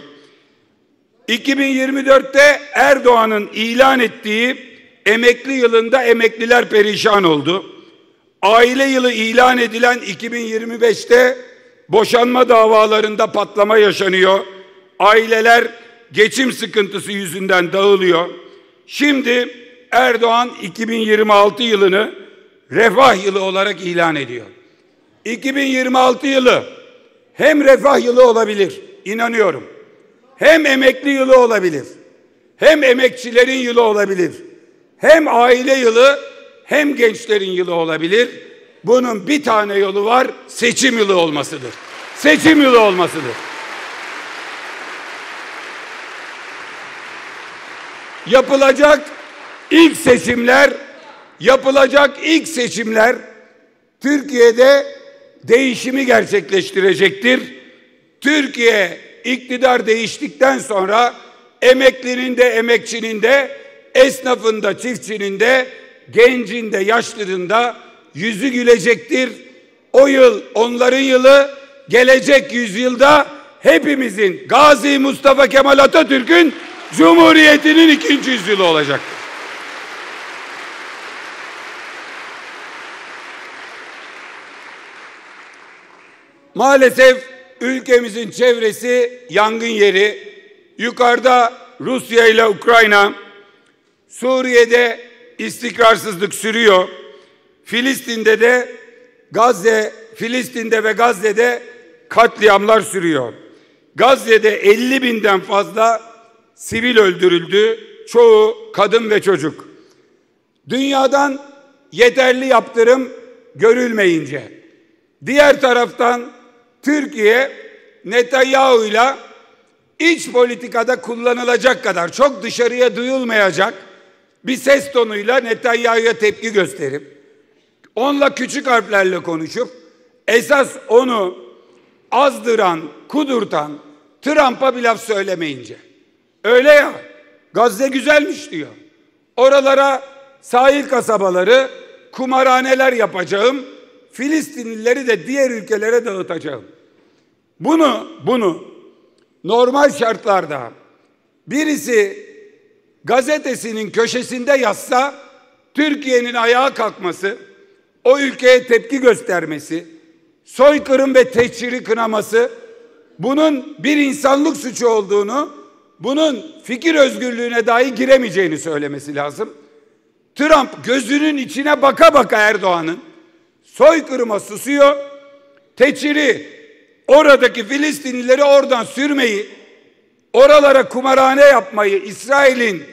2024'te Erdoğan'ın ilan ettiği emekli yılında emekliler perişan oldu. Aile yılı ilan edilen 2025'te boşanma davalarında patlama yaşanıyor. Aileler geçim sıkıntısı yüzünden dağılıyor. Şimdi Erdoğan 2026 yılını refah yılı olarak ilan ediyor. 2026 yılı hem refah yılı olabilir, inanıyorum. Hem emekli yılı olabilir. Hem emekçilerin yılı olabilir. Hem aile yılı, hem gençlerin yılı olabilir. Bunun bir tane yolu var, seçim yılı olmasıdır. Seçim yılı olmasıdır. Yapılacak ilk seçimler Türkiye'de değişimi gerçekleştirecektir. Türkiye iktidar değiştikten sonra emeklinin de, emekçinin de, esnafın da, çiftçinin de, gencin de, yaşlının da yüzü gülecektir. O yıl onların yılı, gelecek yüzyılda hepimizin, Gazi Mustafa Kemal Atatürk'ün Cumhuriyeti'nin 2. yüzyılı olacaktır. Maalesef ülkemizin çevresi yangın yeri. Yukarıda Rusya ile Ukrayna, Suriye'de istikrarsızlık sürüyor. Filistin'de ve Gazze'de katliamlar sürüyor. Gazze'de 50 binden fazla sivil öldürüldü. Çoğu kadın ve çocuk. Dünyadan yeterli yaptırım görülmeyince, diğer taraftan Türkiye Netanyahu'yla iç politikada kullanılacak kadar çok dışarıya duyulmayacak bir ses tonuyla Netanyahu'ya tepki gösterip, onunla küçük harflerle konuşup, esas onu azdıran, kudurtan Trump'a bir laf söylemeyince, öyle ya, Gazze güzelmiş diyor. Oralara sahil kasabaları, kumarhaneler yapacağım, Filistinlileri de diğer ülkelere dağıtacağım. Bunu normal şartlarda birisi gazetesinin köşesinde yazsa, Türkiye'nin ayağa kalkması, o ülkeye tepki göstermesi, soykırım ve tehciri kınaması, bunun bir insanlık suçu olduğunu, bunun fikir özgürlüğüne dahi giremeyeceğini söylemesi lazım. Trump gözünün içine baka baka Erdoğan'ın soykırıma susuyor, tehciri, oradaki Filistinlileri oradan sürmeyi, oralara kumarhane yapmayı, İsrail'in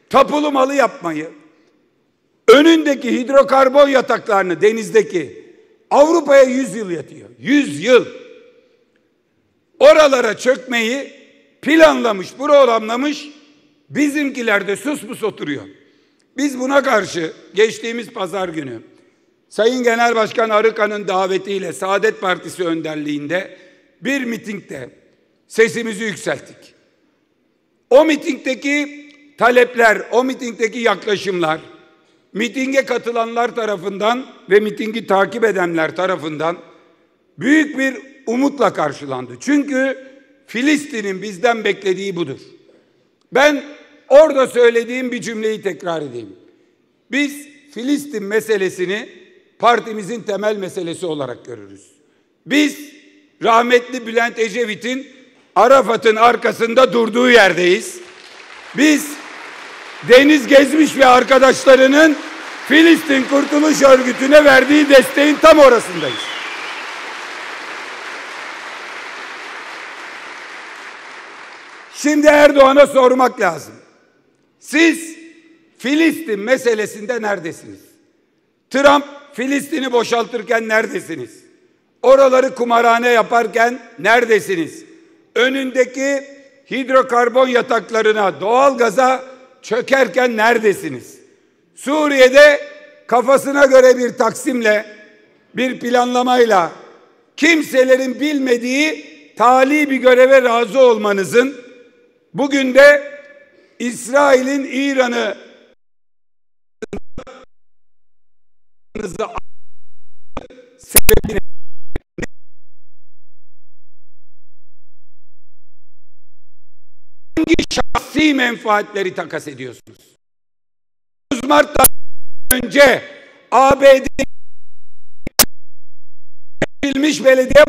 tapulu malı yapmayı, önündeki hidrokarbon yataklarını denizdeki Avrupa'ya 100 yıl yatıyor. 100 yıl. Oralara çökmeyi planlamış, programlamış, bizimkiler de sus pus oturuyor. Biz buna karşı geçtiğimiz pazar günü Sayın Genel Başkan Arıkan'ın davetiyle Saadet Partisi önderliğinde bir mitingde sesimizi yükselttik. O mitingdeki talepler, o mitingdeki yaklaşımlar, mitinge katılanlar tarafından ve mitingi takip edenler tarafından büyük bir umutla karşılandı. Çünkü Filistin'in bizden beklediği budur. Ben orada söylediğim bir cümleyi tekrar edeyim. Biz Filistin meselesini partimizin temel meselesi olarak görürüz. Biz rahmetli Bülent Ecevit'in Arafat'ın arkasında durduğu yerdeyiz. Biz Deniz Gezmiş ve arkadaşlarının Filistin Kurtuluş Örgütü'ne verdiği desteğin tam orasındayız. Şimdi Erdoğan'a sormak lazım. Siz Filistin meselesinde neredesiniz? Trump Filistin'i boşaltırken neredesiniz? Oraları kumarhane yaparken neredesiniz? Önündeki hidrokarbon yataklarına, doğalgaza çökerken neredesiniz? Suriye'de kafasına göre bir taksimle, bir planlamayla, kimselerin bilmediği tali bir göreve razı olmanızın, bugün de İsrail'in İran'ı sebebine hangi şahsi menfaatleri takas ediyorsunuz? 9 Mart'tan önce ABD'de belediye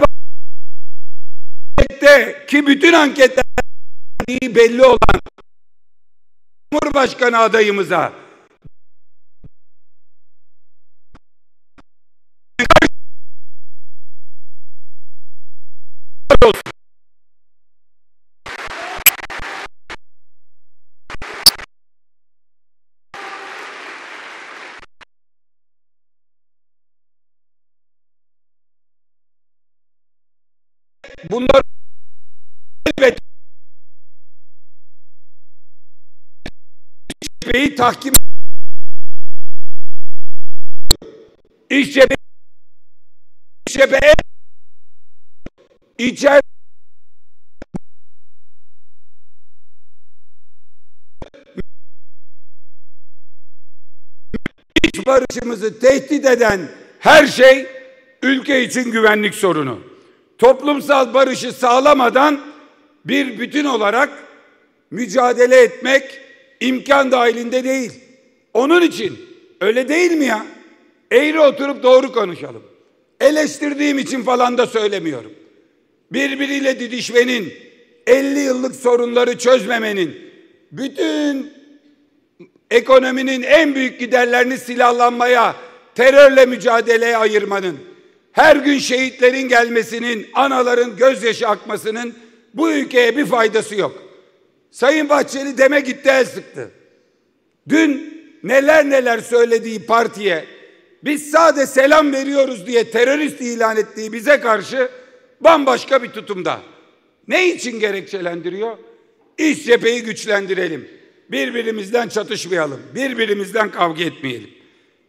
ki bütün anketler belli olan Cumhurbaşkanı adayımıza bunlar elbette İşçeyi tahkim İşçeyi içer iç barışımızı tehdit eden her şey ülke için güvenlik sorunu. Toplumsal barışı sağlamadan bir bütün olarak mücadele etmek imkan dahilinde değil. Onun için öyle değil mi ya? Eğri oturup doğru konuşalım. Eleştirdiğim için falan da söylemiyorum. Birbiriyle didişmenin, 50 yıllık sorunları çözmemenin, bütün ekonominin en büyük giderlerini silahlanmaya, terörle mücadeleye ayırmanın, her gün şehitlerin gelmesinin, anaların gözyaşı akmasının bu ülkeye bir faydası yok. Sayın Bahçeli deme gitti el sıktı. Dün neler neler söylediği partiye biz sadece selam veriyoruz diye terörist ilan ettiği bize karşı bambaşka bir tutumda. Ne için gerekçelendiriyor? İç cepheyi güçlendirelim. Birbirimizden çatışmayalım. Birbirimizden kavga etmeyelim.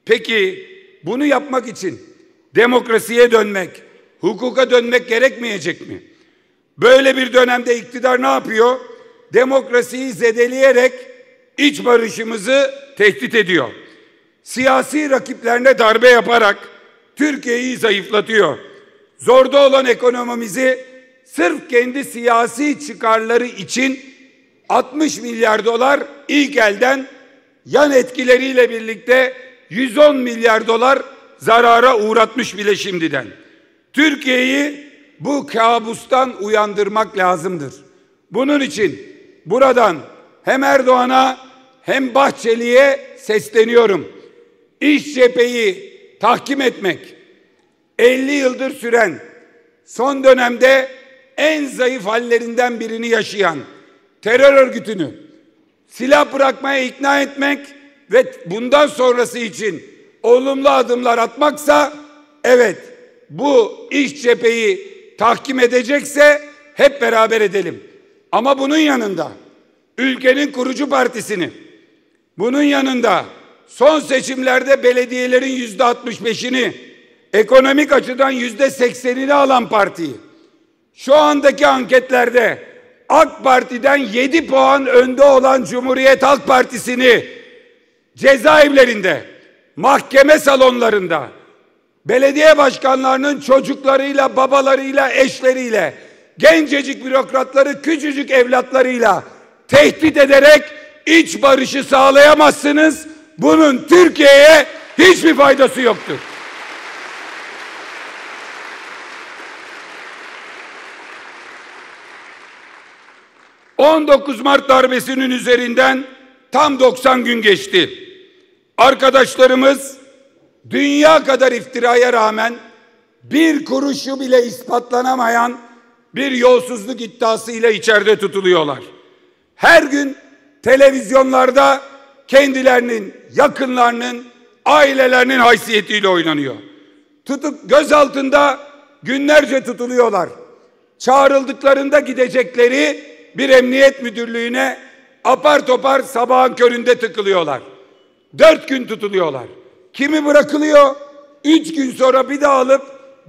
Peki bunu yapmak için demokrasiye dönmek, hukuka dönmek gerekmeyecek mi? Böyle bir dönemde iktidar ne yapıyor? Demokrasiyi zedeleyerek iç barışımızı tehdit ediyor. Siyasi rakiplerine darbe yaparak Türkiye'yi zayıflatıyor. Zorda olan ekonomimizi sırf kendi siyasi çıkarları için 60 milyar dolar ilk elden, yan etkileriyle birlikte 110 milyar dolar zarara uğratmış bile şimdiden. Türkiye'yi bu kabustan uyandırmak lazımdır. Bunun için buradan hem Erdoğan'a hem Bahçeli'ye sesleniyorum. İç cepheyi tahkim etmek, 50 yıldır süren, son dönemde en zayıf hallerinden birini yaşayan terör örgütünü silah bırakmaya ikna etmek ve bundan sonrası için olumlu adımlar atmaksa, evet, bu iç cepheyi tahkim edecekse hep beraber edelim. Ama bunun yanında ülkenin kurucu partisini, bunun yanında son seçimlerde belediyelerin %65'ini, ekonomik açıdan %80'ini alan partiyi, Şu andaki anketlerde AK Parti'den 7 puan önde olan Cumhuriyet Halk Partisi'ni cezaevlerinde, mahkeme salonlarında, belediye başkanlarının çocuklarıyla, babalarıyla, eşleriyle, gencecik bürokratları, küçücük evlatlarıyla tehdit ederek iç barışı sağlayamazsınız. Bunun Türkiye'ye hiçbir faydası yoktur. ...19 Mart darbesinin üzerinden tam 90 gün geçti. Arkadaşlarımız dünya kadar iftiraya rağmen bir kuruşu bile ispatlanamayan bir yolsuzluk iddiasıyla içeride tutuluyorlar. Her gün televizyonlarda kendilerinin, yakınlarının, ailelerinin haysiyetiyle oynanıyor. Gözaltında günlerce tutuluyorlar. Çağrıldıklarında gidecekleri bir emniyet müdürlüğüne apar topar sabahın köründe tıkılıyorlar. 4 gün tutuluyorlar. Kimi bırakılıyor, 3 gün sonra bir daha alıp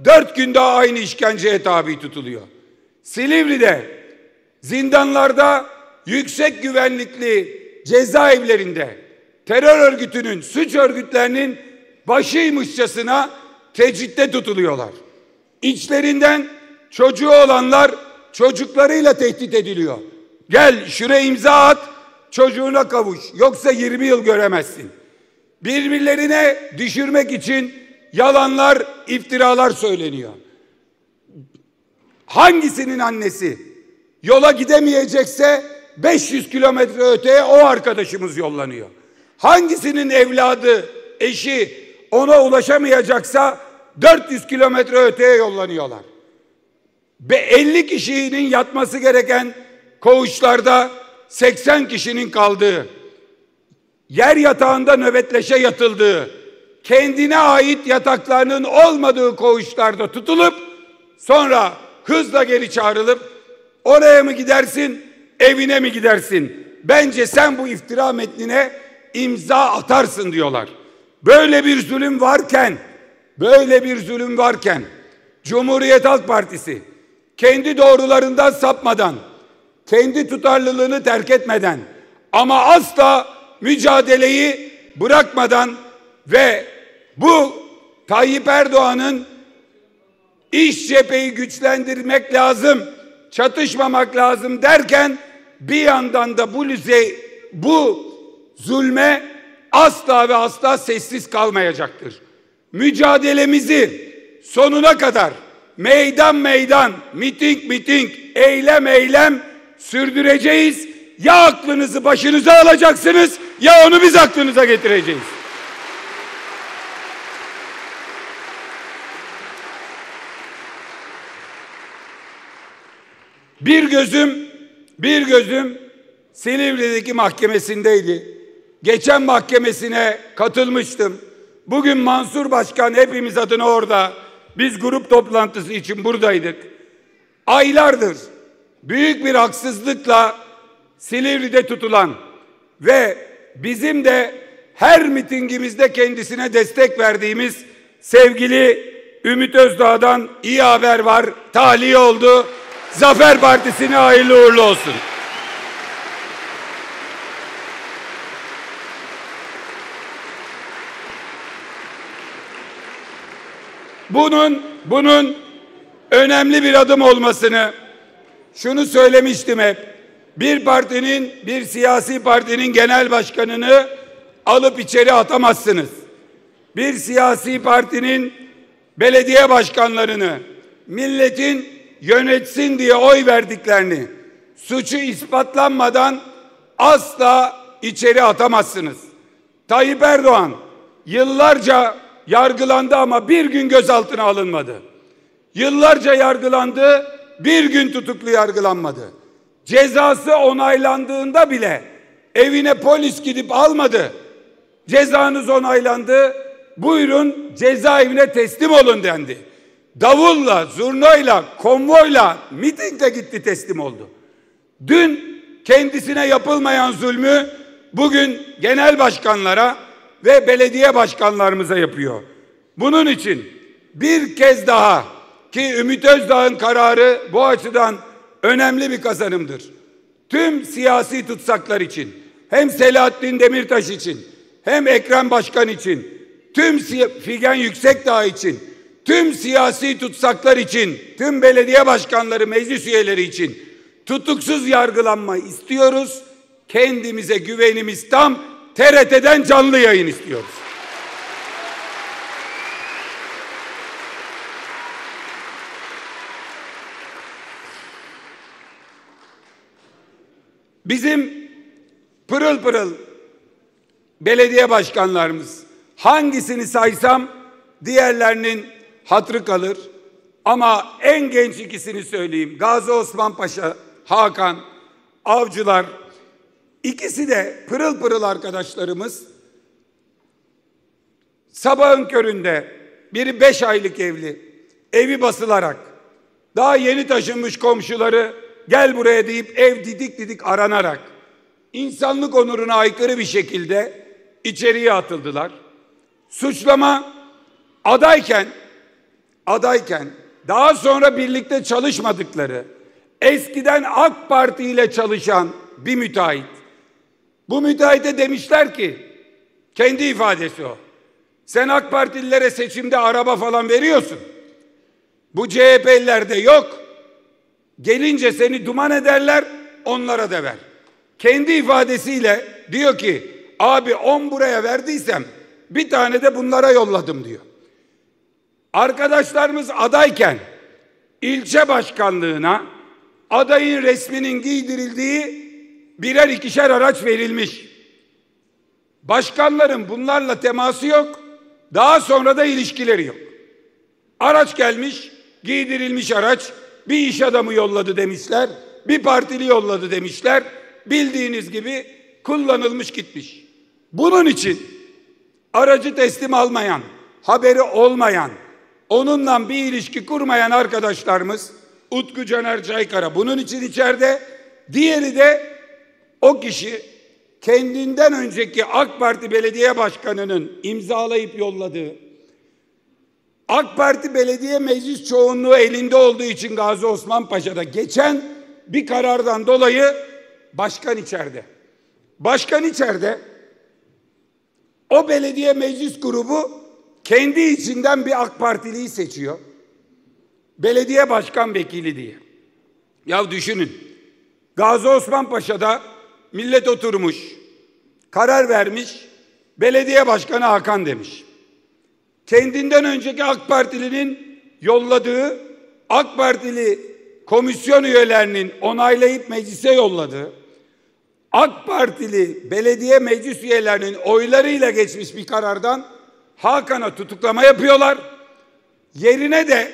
4 gün daha aynı işkenceye tabi tutuluyor. Silivri'de, zindanlarda, yüksek güvenlikli cezaevlerinde terör örgütünün, suç örgütlerinin başıymışçasına tecritte tutuluyorlar. İçlerinden çocuğu olanlar çocuklarıyla tehdit ediliyor. Gel şuraya imza at, çocuğuna kavuş, yoksa 20 yıl göremezsin. Birbirlerine düşürmek için yalanlar, iftiralar söyleniyor. Hangisinin annesi yola gidemeyecekse 500 kilometre öteye o arkadaşımız yollanıyor. Hangisinin evladı, eşi ona ulaşamayacaksa 400 kilometre öteye yollanıyorlar. Ve 50 kişinin yatması gereken koğuşlarda 80 kişinin kaldığı, yer yatağında nöbetleşe yatıldığı, kendine ait yataklarının olmadığı koğuşlarda tutulup sonra hızla geri çağrılıp oraya mı gidersin, evine mi gidersin? Bence sen bu iftira metnine imza atarsın diyorlar. Böyle bir zulüm varken Cumhuriyet Halk Partisi kendi doğrularından sapmadan, kendi tutarlılığını terk etmeden ama asla mücadeleyi bırakmadan ve bu Tayyip Erdoğan'ın iç cepheyi güçlendirmek lazım, çatışmamak lazım derken bir yandan da bu zulme asla ve asla sessiz kalmayacaktır. Mücadelemizi sonuna kadar meydan meydan, miting miting, eylem eylem sürdüreceğiz. Ya aklınızı başınıza alacaksınız ya onu biz aklınıza getireceğiz. Bir gözüm Silivri'deki mahkemesindeydi. Geçen mahkemesine katılmıştım. Bugün Mansur Başkan hepimiz adına orada. Biz grup toplantısı için buradaydık. Aylardır büyük bir haksızlıkla Silivri'de tutulan ve bizim de her mitingimizde kendisine destek verdiğimiz sevgili Ümit Özdağ'dan iyi haber var. Tahliye oldu. Zafer Partisi'ne hayırlı uğurlu olsun. Bunun önemli bir adım olmasını şunu söylemiştim hep. Bir siyasi partinin genel başkanını alıp içeri atamazsınız. Bir siyasi partinin belediye başkanlarını milletin yönetsin diye oy verdiklerini suçu ispatlanmadan asla içeri atamazsınız. Tayyip Erdoğan yıllarca yargılandı ama bir gün gözaltına alınmadı. Yıllarca yargılandı, bir gün tutuklu yargılanmadı. Cezası onaylandığında bile evine polis gidip almadı. Cezanız onaylandı, buyurun cezaevine teslim olun dendi. Davulla, zurnayla, konvoyla, mitingle gitti teslim oldu. Dün kendisine yapılmayan zulmü bugün genel başkanlara ve belediye başkanlarımıza yapıyor. Bunun için bir kez daha ki Ümit Özdağ'ın kararı bu açıdan önemli bir kazanımdır. Tüm siyasi tutsaklar için, hem Selahattin Demirtaş için, hem Ekrem Başkan için, tüm Figen Yüksekdağ için, tüm siyasi tutsaklar için, tüm belediye başkanları, meclis üyeleri için tutuksuz yargılanma istiyoruz. Kendimize güvenimiz tam. TRT'den canlı yayın istiyoruz. Bizim pırıl pırıl belediye başkanlarımız, hangisini saysam diğerlerinin hatırı kalır. Ama en genç ikisini söyleyeyim. Gazi Osman Paşa, Hakan, Avcılar, ikisi de pırıl pırıl arkadaşlarımız. Sabahın köründe biri 5 aylık evli, evi basılarak, daha yeni taşınmış komşuları gel buraya deyip ev didik didik aranarak, insanlık onuruna aykırı bir şekilde içeriye atıldılar. Suçlama adayken daha sonra birlikte çalışmadıkları, eskiden AK Parti ile çalışan bir müteahhit. Bu müteahhite demişler ki, kendi ifadesi o, sen AK Partililere seçimde araba falan veriyorsun. Bu CHP'lilerde yok. Gelince seni duman ederler, onlara da ver. Kendi ifadesiyle diyor ki, abi 10 buraya verdiysem bir tane de bunlara yolladım diyor. Arkadaşlarımız adayken ilçe başkanlığına adayın resminin giydirildiği birer ikişer araç verilmiş. Başkanların bunlarla teması yok. Daha sonra da ilişkileri yok. Araç gelmiş, giydirilmiş araç, bir iş adamı yolladı demişler, bir partili yolladı demişler. Bildiğiniz gibi kullanılmış gitmiş. Bunun için aracı teslim almayan, haberi olmayan, onunla bir ilişki kurmayan arkadaşlarımız Utku Caner Çaykara bunun için içeride. Diğeri de o kişi kendinden önceki AK Parti belediye başkanının imzalayıp yolladığı, AK Parti belediye meclis çoğunluğu elinde olduğu için Gazi Osman Paşa'da geçen bir karardan dolayı başkan içeride. Başkan içeride, o belediye meclis grubu kendi içinden bir AK Partiliyi seçiyor. Belediye başkan vekili diye. Ya düşünün, Gazi Osman Paşa'da millet oturmuş, karar vermiş, belediye başkanı Hakan demiş. Kendinden önceki AK Partilinin yolladığı, AK Partili komisyon üyelerinin onaylayıp meclise yolladığı, AK Partili belediye meclis üyelerinin oylarıyla geçmiş bir karardan Hakan'a tutuklama yapıyorlar. Yerine de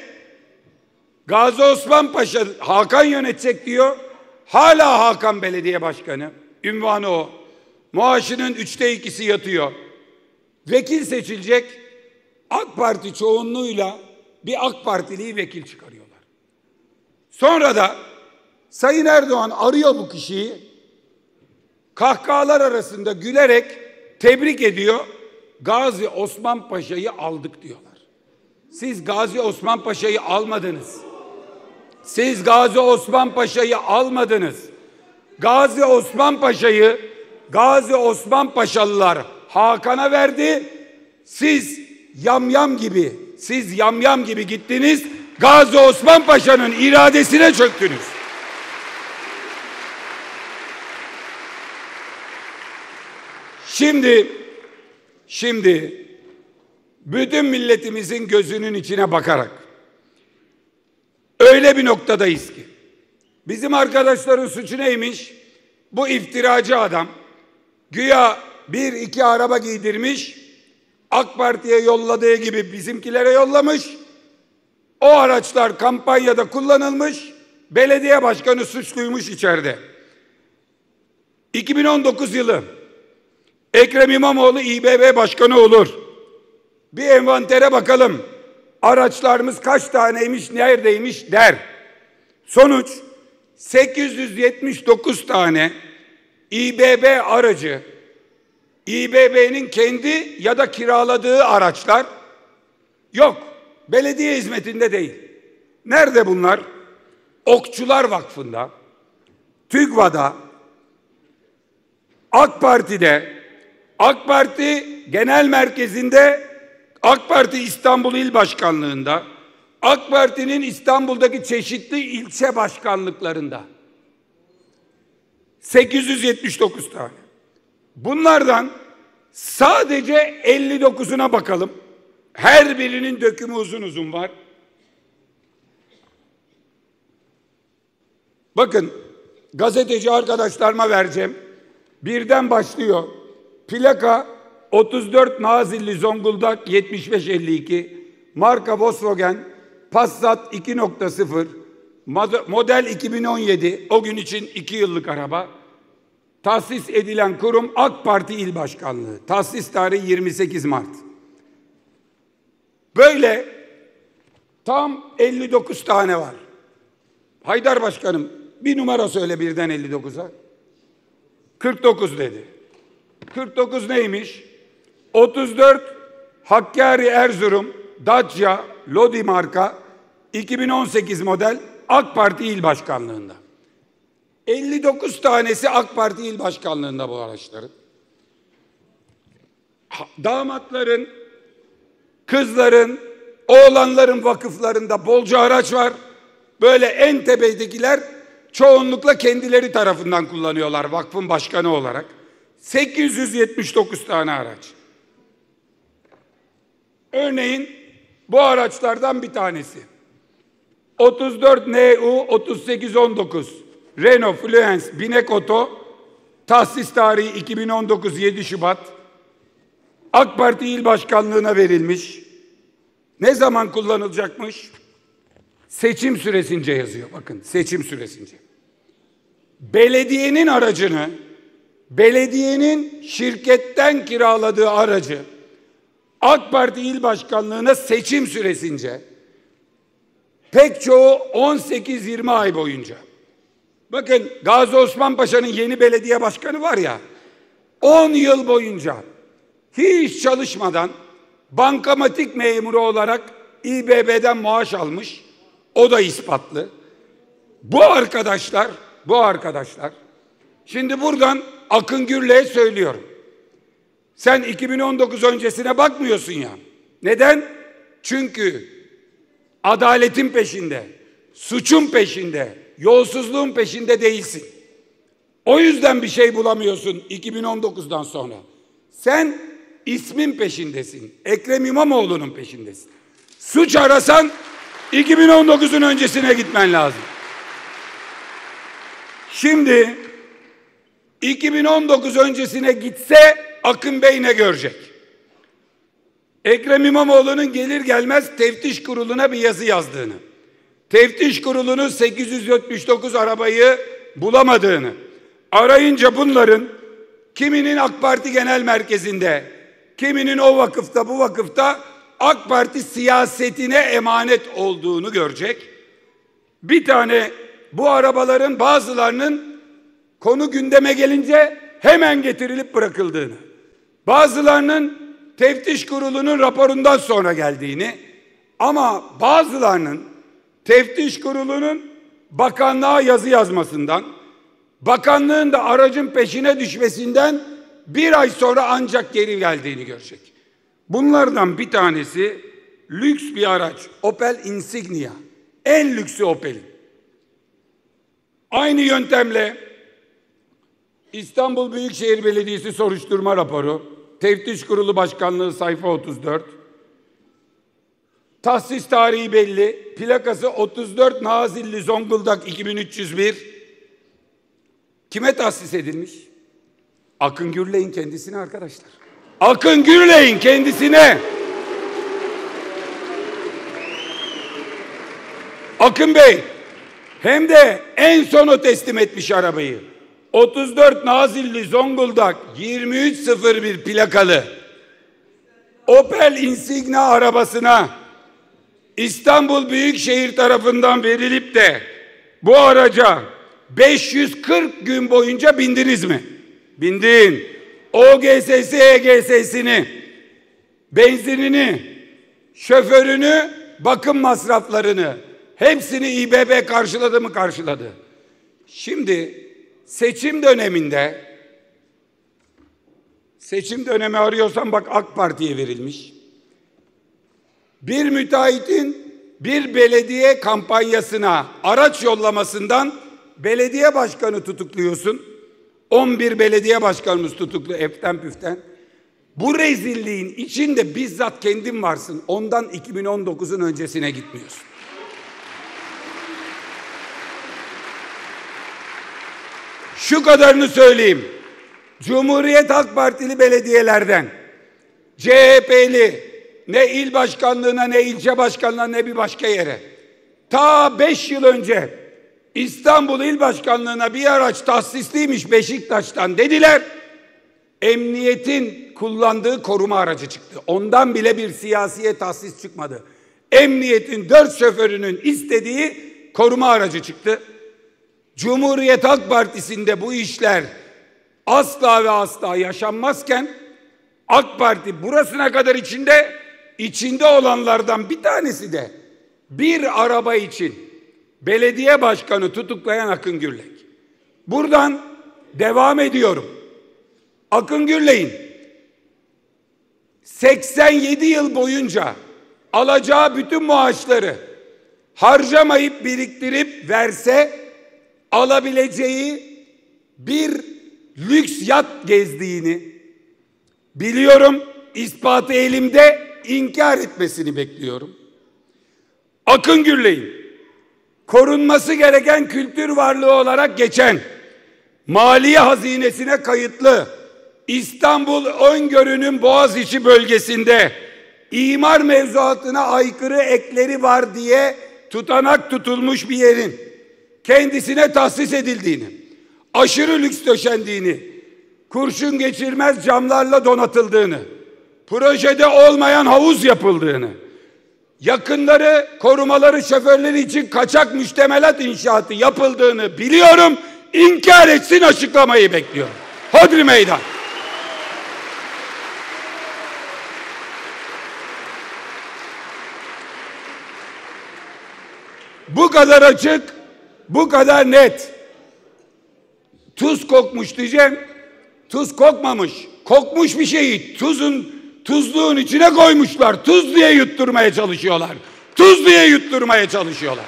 Gazi Osman Paşa Hakan yönetecek diyor. Hala Hakan belediye başkanı. Ünvanı o. Maaşının 2/3 yatıyor. Vekil seçilecek. AK Parti çoğunluğuyla bir AK Partiliyi vekil çıkarıyorlar. Sonra da Sayın Erdoğan arıyor bu kişiyi. Kahkahalar arasında gülerek tebrik ediyor. Gazi Osman Paşa'yı aldık diyorlar. Siz Gazi Osman Paşa'yı almadınız. Siz Gazi Osman Paşa'yı almadınız. Gazi Osman Paşa'yı Gazi Osman Paşalılar Hakan'a verdi. Siz yamyam gibi gittiniz. Gazi Osman Paşa'nın iradesine çöktünüz. Şimdi bütün milletimizin gözünün içine bakarak öyle bir noktadayız ki bizim arkadaşların suçu neymiş? Bu iftiracı adam güya 1-2 araba giydirmiş, AK Parti'ye yolladığı gibi bizimkilere yollamış. O araçlar kampanyada kullanılmış. Belediye başkanı suçluymuş içeride. 2019 yılı Ekrem İmamoğlu İBB başkanı olur. Bir envantere bakalım. Araçlarımız kaç taneymiş, neredeymiş der. Sonuç 879 tane İBB aracı, İBB'nin kendi ya da kiraladığı araçlar yok. Belediye hizmetinde değil. Nerede bunlar? Okçular Vakfı'nda, TÜGVA'da, AK Parti'de, AK Parti Genel Merkezi'nde, AK Parti İstanbul İl Başkanlığı'nda, AK Parti'nin İstanbul'daki çeşitli ilçe başkanlıklarında 879 tane. Bunlardan sadece 59'una bakalım. Her birinin dökümü uzun uzun var. Bakın, gazeteci arkadaşlarıma vereceğim. Birden başlıyor. Plaka 34 Nazilli Zonguldak 7552, marka Volkswagen, Passat 2.0, model 2017, o gün için 2 yıllık araba. Tahsis edilen kurum AK Parti İl Başkanlığı. Tahsis tarihi 28 Mart. Böyle tam 59 tane var. Haydar Başkanım, bir numara söyle birden 59'a. 49 dedi. 49 neymiş? 34 Hakkari Erzurum Dacia Lodi marka 2018 model AK Parti İl Başkanlığı'nda. 59 tanesi AK Parti İl Başkanlığı'nda bu araçların. Damatların, kızların, oğlanların vakıflarında bolca araç var. Böyle en tepedekiler çoğunlukla kendileri tarafından kullanıyorlar vakfın başkanı olarak. 879 tane araç. Örneğin bu araçlardan bir tanesi. 34 NU 3819 Renault Fluence Binek Oto, tahsis tarihi 2019 7 Şubat. AK Parti İl Başkanlığı'na verilmiş. Ne zaman kullanılacakmış? Seçim süresince yazıyor. Bakın, seçim süresince. Belediyenin aracını, belediyenin şirketten kiraladığı aracı AK Parti İl Başkanlığı'na seçim süresince, pek çoğu 18-20 ay boyunca. Bakın, Gazi Osman Paşa'nın yeni belediye başkanı var ya, 10 yıl boyunca hiç çalışmadan bankamatik memuru olarak İBB'den maaş almış. O da ispatlı. Bu arkadaşlar, şimdi buradan Akın Gürlü'ye söylüyorum. Sen 2019 öncesine bakmıyorsun ya. Neden? Çünkü adaletin peşinde, suçun peşinde, yolsuzluğun peşinde değilsin. O yüzden bir şey bulamıyorsun 2019'dan sonra. Sen ismin peşindesin. Ekrem İmamoğlu'nun peşindesin. Suç arasan 2019'un öncesine gitmen lazım. Şimdi 2019 öncesine gitse Akın Bey ne görecek? Ekrem İmamoğlu'nun gelir gelmez teftiş kuruluna bir yazı yazdığını, teftiş kurulunun 879 arabayı bulamadığını, arayınca bunların kiminin AK Parti Genel Merkezi'nde, kiminin o vakıfta bu vakıfta AK Parti siyasetine emanet olduğunu görecek. Bir tane bu arabaların bazılarının konu gündeme gelince hemen getirilip bırakıldığını, bazılarının teftiş kurulunun raporundan sonra geldiğini, ama bazılarının teftiş kurulunun bakanlığa yazı yazmasından, bakanlığın da aracın peşine düşmesinden bir ay sonra ancak geri geldiğini görecek. Bunlardan bir tanesi lüks bir araç, Opel Insignia. En lüksü Opel'in. Aynı yöntemle İstanbul Büyükşehir Belediyesi soruşturma raporu, Teftiş Kurulu Başkanlığı sayfa 34. Tahsis tarihi belli. Plakası 34 Nazilli Zonguldak 2301. Kime tahsis edilmiş? Akın Gürley'in kendisine arkadaşlar. Akın Gürley'in kendisine. Akın Bey hem de en son o teslim etmiş arabayı. 34 Nazilli Zonguldak 2301 plakalı Opel Insignia arabasına İstanbul Büyükşehir tarafından verilip de bu araca 540 gün boyunca bindiniz mi? Bindin. OGS'si, EGS'sini, benzinini, şoförünü, bakım masraflarını Hepsini İBB karşıladı mı? Karşıladı. Şimdi seçim dönemi arıyorsan bak AK Parti'ye verilmiş. Bir müteahhitin bir belediye kampanyasına araç yollamasından belediye başkanı tutukluyorsun. 11 belediye başkanımız tutuklu eften püften. Bu rezilliğin içinde bizzat kendin varsın. Ondan 2019'un öncesine gitmiyorsun. Şu kadarını söyleyeyim. Cumhuriyet Halk Partili belediyelerden CHP'li ne il başkanlığına ne ilçe başkanlığına ne bir başka yere ta 5 yıl önce İstanbul İl Başkanlığı'na bir araç tahsisliymiş Beşiktaş'tan dediler. Emniyetin kullandığı koruma aracı çıktı. Ondan bile bir siyasiye tahsis çıkmadı. Emniyetin 4 şoförünün istediği koruma aracı çıktı. Cumhuriyet Halk Partisi'nde bu işler asla ve asla yaşanmazken AK Parti burasına kadar içinde olanlardan bir tanesi de bir araba için belediye başkanı tutuklayan Akın Gürlek. Buradan devam ediyorum. Akın Gürlek'in 87 yıl boyunca alacağı bütün maaşları harcamayıp biriktirip verse alabileceği bir lüks yat gezdiğini biliyorum. İspatı elimde, inkar etmesini bekliyorum. Akın Gürlek'in korunması gereken kültür varlığı olarak geçen Maliye Hazinesi'ne kayıtlı İstanbul Öngörü'nün Boğaziçi bölgesinde imar mevzuatına aykırı ekleri var diye tutanak tutulmuş bir yerin kendisine tahsis edildiğini, aşırı lüks döşendiğini, kurşun geçirmez camlarla donatıldığını, projede olmayan havuz yapıldığını, yakınları, korumaları, şoförleri için kaçak müştemelat inşaatı yapıldığını biliyorum. İnkar etsin, açıklamayı bekliyorum. Hodri meydan. Bu kadar açık, bu kadar net. Tuz kokmuş diyeceğim. Tuz kokmamış. Kokmuş bir şeyi tuzluğun içine koymuşlar. Tuz diye yutturmaya çalışıyorlar. Tuz diye yutturmaya çalışıyorlar.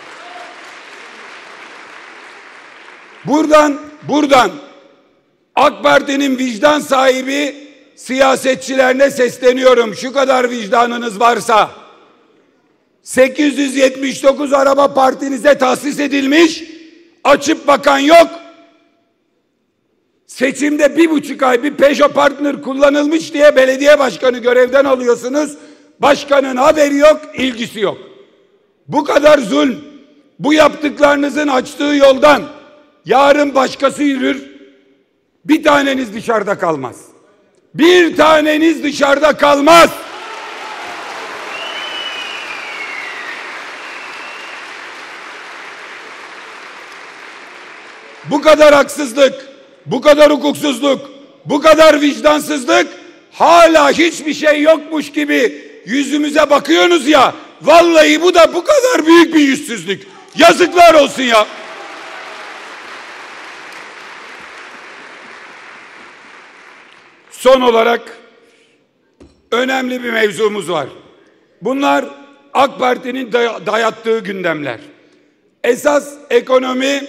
Buradan AK Parti'nin vicdan sahibi siyasetçilerine sesleniyorum. Şu kadar vicdanınız varsa 879 araba partinize tahsis edilmiş, açıp bakan yok. Seçimde 1,5 ay bir Peugeot Partner kullanılmış diye belediye başkanı görevden alıyorsunuz. Başkanın haberi yok, ilgisi yok. Bu kadar zulm, bu yaptıklarınızın açtığı yoldan yarın başkası yürür. Bir taneniz dışarıda kalmaz. Bir taneniz dışarıda kalmaz. Bu kadar haksızlık, bu kadar hukuksuzluk, bu kadar vicdansızlık, hala hiçbir şey yokmuş gibi yüzümüze bakıyorsunuz ya, vallahi bu da bu kadar büyük bir yüzsüzlük. Yazıklar olsun ya. Son olarak önemli bir mevzumuz var. Bunlar AK Parti'nin dayattığı gündemler. Esas ekonomi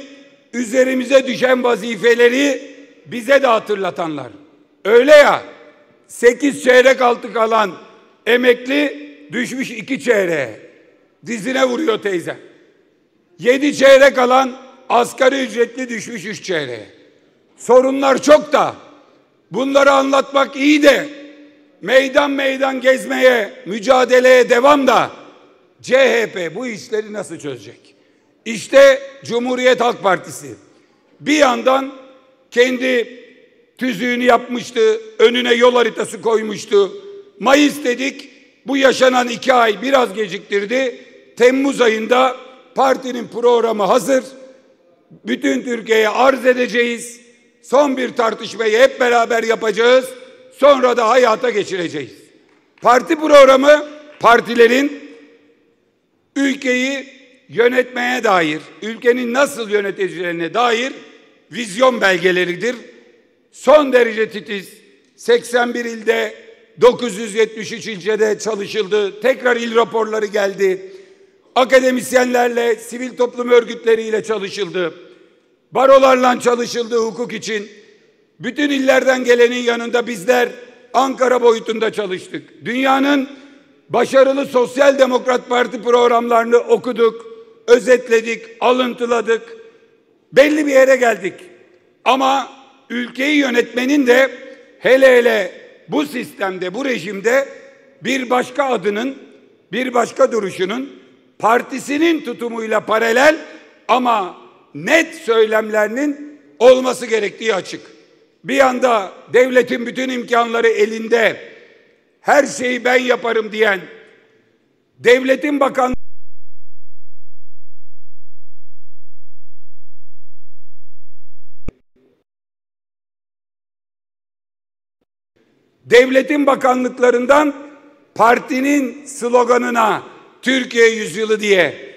üzerimize düşen vazifeleri bize de hatırlatanlar. Öyle ya, 8 çeyrek altı kalan emekli düşmüş 2 çeyreğe. Dizine vuruyor teyze. 7 çeyrek alan asgari ücretli düşmüş 3 çeyreğe. Sorunlar çok da bunları anlatmak iyi de meydan meydan gezmeye, mücadeleye devam da CHP bu işleri nasıl çözecek? İşte Cumhuriyet Halk Partisi bir yandan kendi tüzüğünü yapmıştı, önüne yol haritası koymuştu. Mayıs dedik, bu yaşanan 2 ay biraz geciktirdi. Temmuz ayında partinin programı hazır. Bütün Türkiye'ye arz edeceğiz. Son bir tartışmayı hep beraber yapacağız. Sonra da hayata geçireceğiz. Parti programı partilerin ülkeyi yönetmeye dair, ülkenin nasıl yöneteceğine dair vizyon belgeleridir. Son derece titiz, 81 ilde, 973 ilçede çalışıldı. Tekrar il raporları geldi. Akademisyenlerle, sivil toplum örgütleriyle çalışıldı. Barolarla çalışıldı hukuk için. Bütün illerden gelenin yanında bizler Ankara boyutunda çalıştık. Dünyanın başarılı Sosyal Demokrat Parti programlarını okuduk, özetledik, alıntıladık. Belli bir yere geldik. Ama ülkeyi yönetmenin de hele bu sistemde, bu rejimde bir başka adının, bir başka duruşunun partisinin tutumuyla paralel ama net söylemlerinin olması gerektiği açık. Bir yanda devletin bütün imkanları elinde, her şeyi ben yaparım diyen, devletin bakanlıklarından partinin sloganına Türkiye Yüzyılı diye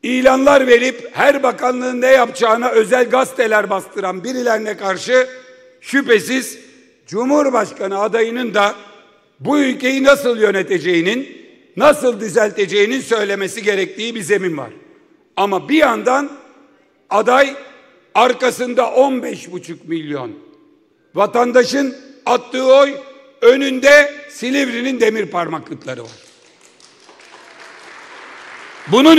ilanlar verip her bakanlığın ne yapacağına özel gazeteler bastıran birilerine karşı şüphesiz Cumhurbaşkanı adayının da bu ülkeyi nasıl yöneteceğinin, nasıl düzelteceğinin söylemesi gerektiği bir zemin var. Ama bir yandan aday arkasında 15,5 milyon vatandaşın attığı oy, önünde Silivri'nin demir parmaklıkları var. Bunun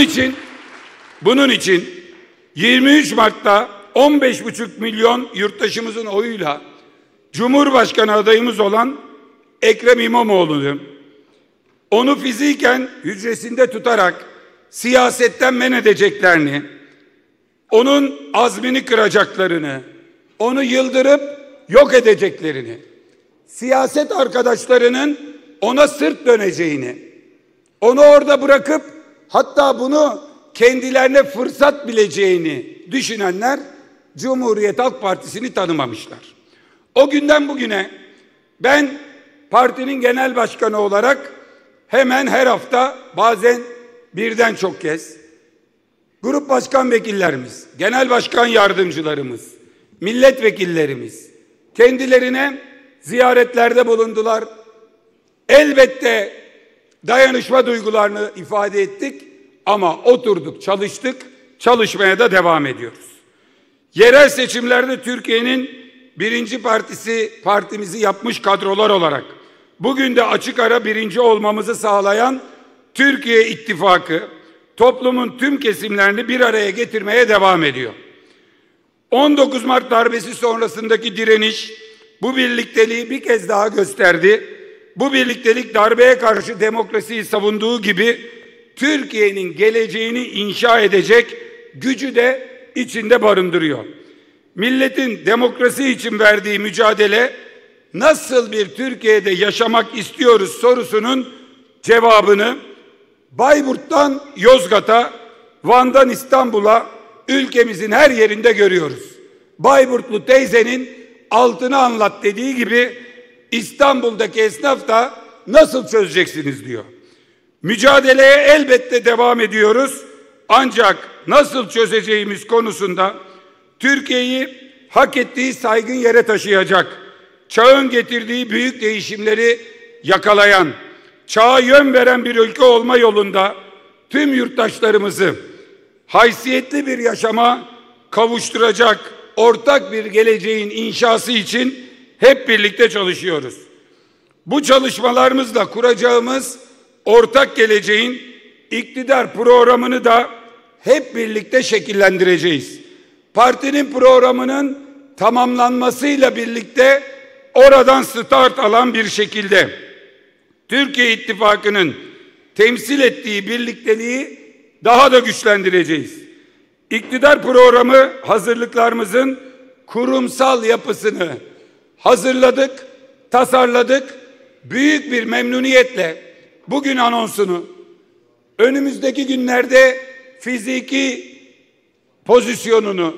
için 23 Mart'ta 15,5 milyon yurttaşımızın oyuyla Cumhurbaşkanı adayımız olan Ekrem İmamoğlu'nu, onu fiziken hücresinde tutarak siyasetten men edeceklerini, onun azmini kıracaklarını, onu yıldırıp yok edeceklerini, siyaset arkadaşlarının ona sırt döneceğini, onu orada bırakıp hatta bunu kendilerine fırsat bileceğini düşünenler Cumhuriyet Halk Partisi'ni tanımamışlar. O günden bugüne ben partinin genel başkanı olarak hemen her hafta, bazen birden çok kez grup başkan vekillerimiz, genel başkan yardımcılarımız, milletvekillerimiz kendilerine ziyaretlerde bulundular. Elbette dayanışma duygularını ifade ettik ama oturduk, çalıştık, çalışmaya da devam ediyoruz. Yerel seçimlerde Türkiye'nin birinci partimizi yapmış kadrolar olarak bugün de açık ara birinci olmamızı sağlayan Türkiye İttifakı toplumun tüm kesimlerini bir araya getirmeye devam ediyor. 19 Mart darbesi sonrasındaki direniş bu birlikteliği bir kez daha gösterdi. Bu birliktelik darbeye karşı demokrasiyi savunduğu gibi Türkiye'nin geleceğini inşa edecek gücü de içinde barındırıyor. Milletin demokrasi için verdiği mücadele nasıl bir Türkiye'de yaşamak istiyoruz sorusunun cevabını Bayburt'tan Yozgat'a, Van'dan İstanbul'a, ülkemizin her yerinde görüyoruz. Bayburtlu teyzenin altını anlat dediği gibi İstanbul'daki esnaf da nasıl çözeceksiniz diyor. Mücadeleye elbette devam ediyoruz. Ancak nasıl çözeceğimiz konusunda Türkiye'yi hak ettiği saygın yere taşıyacak, çağın getirdiği büyük değişimleri yakalayan, çağa yön veren bir ülke olma yolunda tüm yurttaşlarımızı haysiyetli bir yaşama kavuşturacak ortak bir geleceğin inşası için hep birlikte çalışıyoruz. Bu çalışmalarımızla kuracağımız ortak geleceğin iktidar programını da hep birlikte şekillendireceğiz. Partinin programının tamamlanmasıyla birlikte oradan start alan bir şekilde Türkiye İttifakı'nın temsil ettiği birlikteliği daha da güçlendireceğiz. İktidar programı hazırlıklarımızın kurumsal yapısını hazırladık, tasarladık. Büyük bir memnuniyetle bugün anonsunu, önümüzdeki günlerde fiziki pozisyonunu,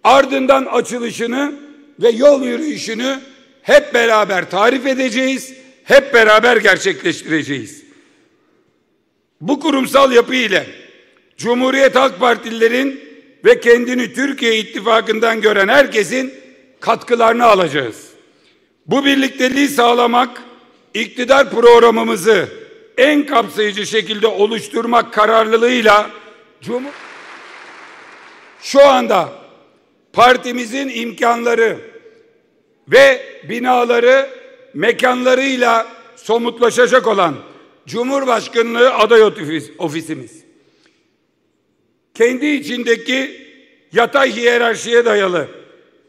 ardından açılışını ve yol yürüyüşünü hep beraber tarif edeceğiz, hep beraber gerçekleştireceğiz. Bu kurumsal yapı ile Cumhuriyet Halk Partililerin ve kendini Türkiye İttifakı'ndan gören herkesin katkılarını alacağız. Bu birlikteliği sağlamak, iktidar programımızı en kapsayıcı şekilde oluşturmak kararlılığıyla şu anda partimizin imkanları ve binaları, mekanlarıyla somutlaşacak olan Cumhurbaşkanlığı aday ofisimiz, kendi içindeki yatay hiyerarşiye dayalı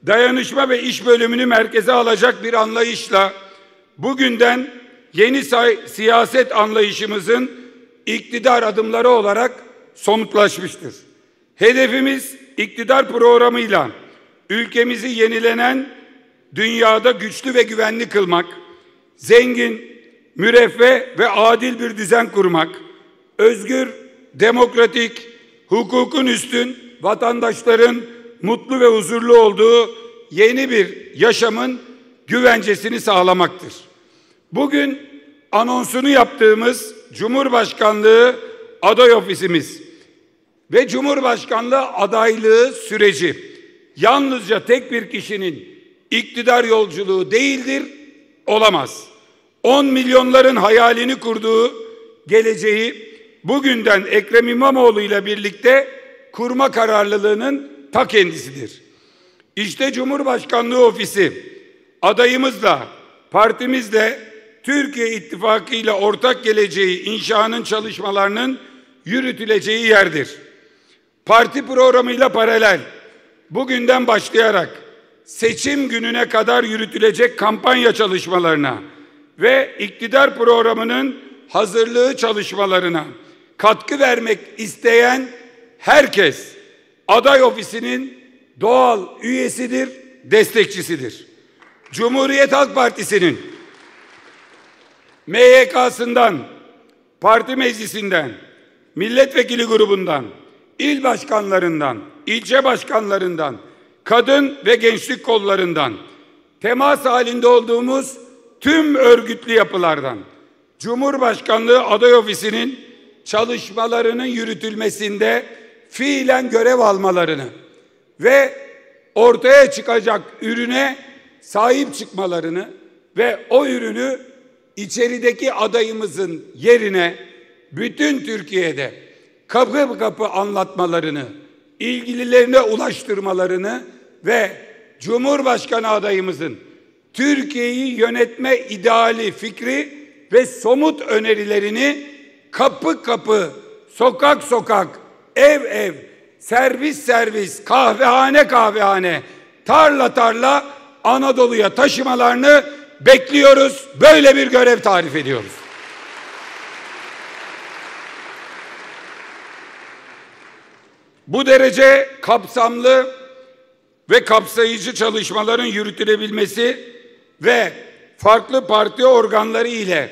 dayanışma ve iş bölümünü merkeze alacak bir anlayışla bugünden yeni siyaset anlayışımızın iktidar adımları olarak somutlaşmıştır. Hedefimiz iktidar programıyla ülkemizi yenilenen dünyada güçlü ve güvenli kılmak, zengin, müreffeh ve adil bir düzen kurmak, özgür, demokratik, hukukun üstün, vatandaşların mutlu ve huzurlu olduğu yeni bir yaşamın güvencesini sağlamaktır. Bugün anonsunu yaptığımız Cumhurbaşkanlığı aday ofisimiz ve Cumhurbaşkanlığı adaylığı süreci yalnızca tek bir kişinin iktidar yolculuğu değildir, olamaz. 10 milyonların hayalini kurduğu geleceği bugünden Ekrem İmamoğlu ile birlikte kurma kararlılığının ta kendisidir. İşte Cumhurbaşkanlığı ofisi adayımızla, partimizle Türkiye İttifakı ile ortak geleceği inşanın çalışmalarının yürütüleceği yerdir. Parti programıyla paralel bugünden başlayarak seçim gününe kadar yürütülecek kampanya çalışmalarına ve iktidar programının hazırlığı çalışmalarına katkı vermek isteyen herkes aday ofisinin doğal üyesidir, destekçisidir. Cumhuriyet Halk Partisi'nin MYK'sından, parti meclisinden, milletvekili grubundan, il başkanlarından, ilçe başkanlarından, kadın ve gençlik kollarından, temas halinde olduğumuz tüm örgütlü yapılardan, Cumhurbaşkanlığı aday ofisinin çalışmalarının yürütülmesinde fiilen görev almalarını ve ortaya çıkacak ürüne sahip çıkmalarını ve o ürünü içerideki adayımızın yerine bütün Türkiye'de kapı kapı anlatmalarını, ilgililerine ulaştırmalarını ve Cumhurbaşkanı adayımızın Türkiye'yi yönetme ideali, fikri ve somut önerilerini kapı kapı, sokak sokak, ev ev, servis servis, kahvehane kahvehane, tarla tarla Anadolu'ya taşımalarını bekliyoruz. Böyle bir görev tarif ediyoruz. Bu derece kapsamlı ve kapsayıcı çalışmaların yürütülebilmesi ve farklı parti organları ile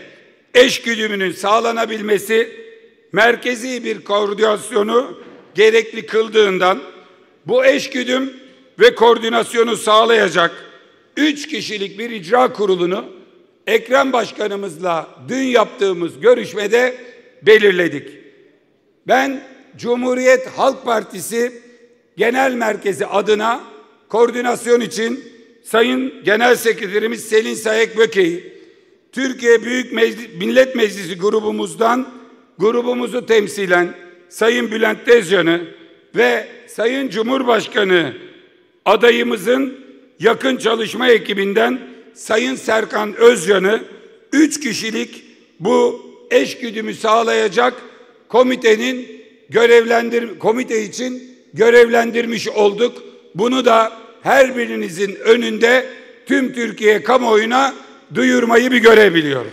eşgüdümünün sağlanabilmesi merkezi bir koordinasyonu gerekli kıldığından bu eşgüdüm ve koordinasyonu sağlayacak 3 kişilik bir icra kurulunu Ekrem Başkanımızla dün yaptığımız görüşmede belirledik. Ben Cumhuriyet Halk Partisi Genel Merkezi adına koordinasyon için Sayın Genel Sekreterimiz Selin Sayek Böke'yi, Türkiye Büyük Millet Meclisi grubumuzdan grubumuzu temsilen Sayın Bülent Tezcan'ı ve Sayın Cumhurbaşkanı adayımızın yakın çalışma ekibinden Sayın Serkan Özcan'ı 3 kişilik bu eşgüdümü sağlayacak komite için görevlendirmiş olduk. Bunu da her birinizin önünde tüm Türkiye kamuoyuna duyurmayı bir görev biliyorum.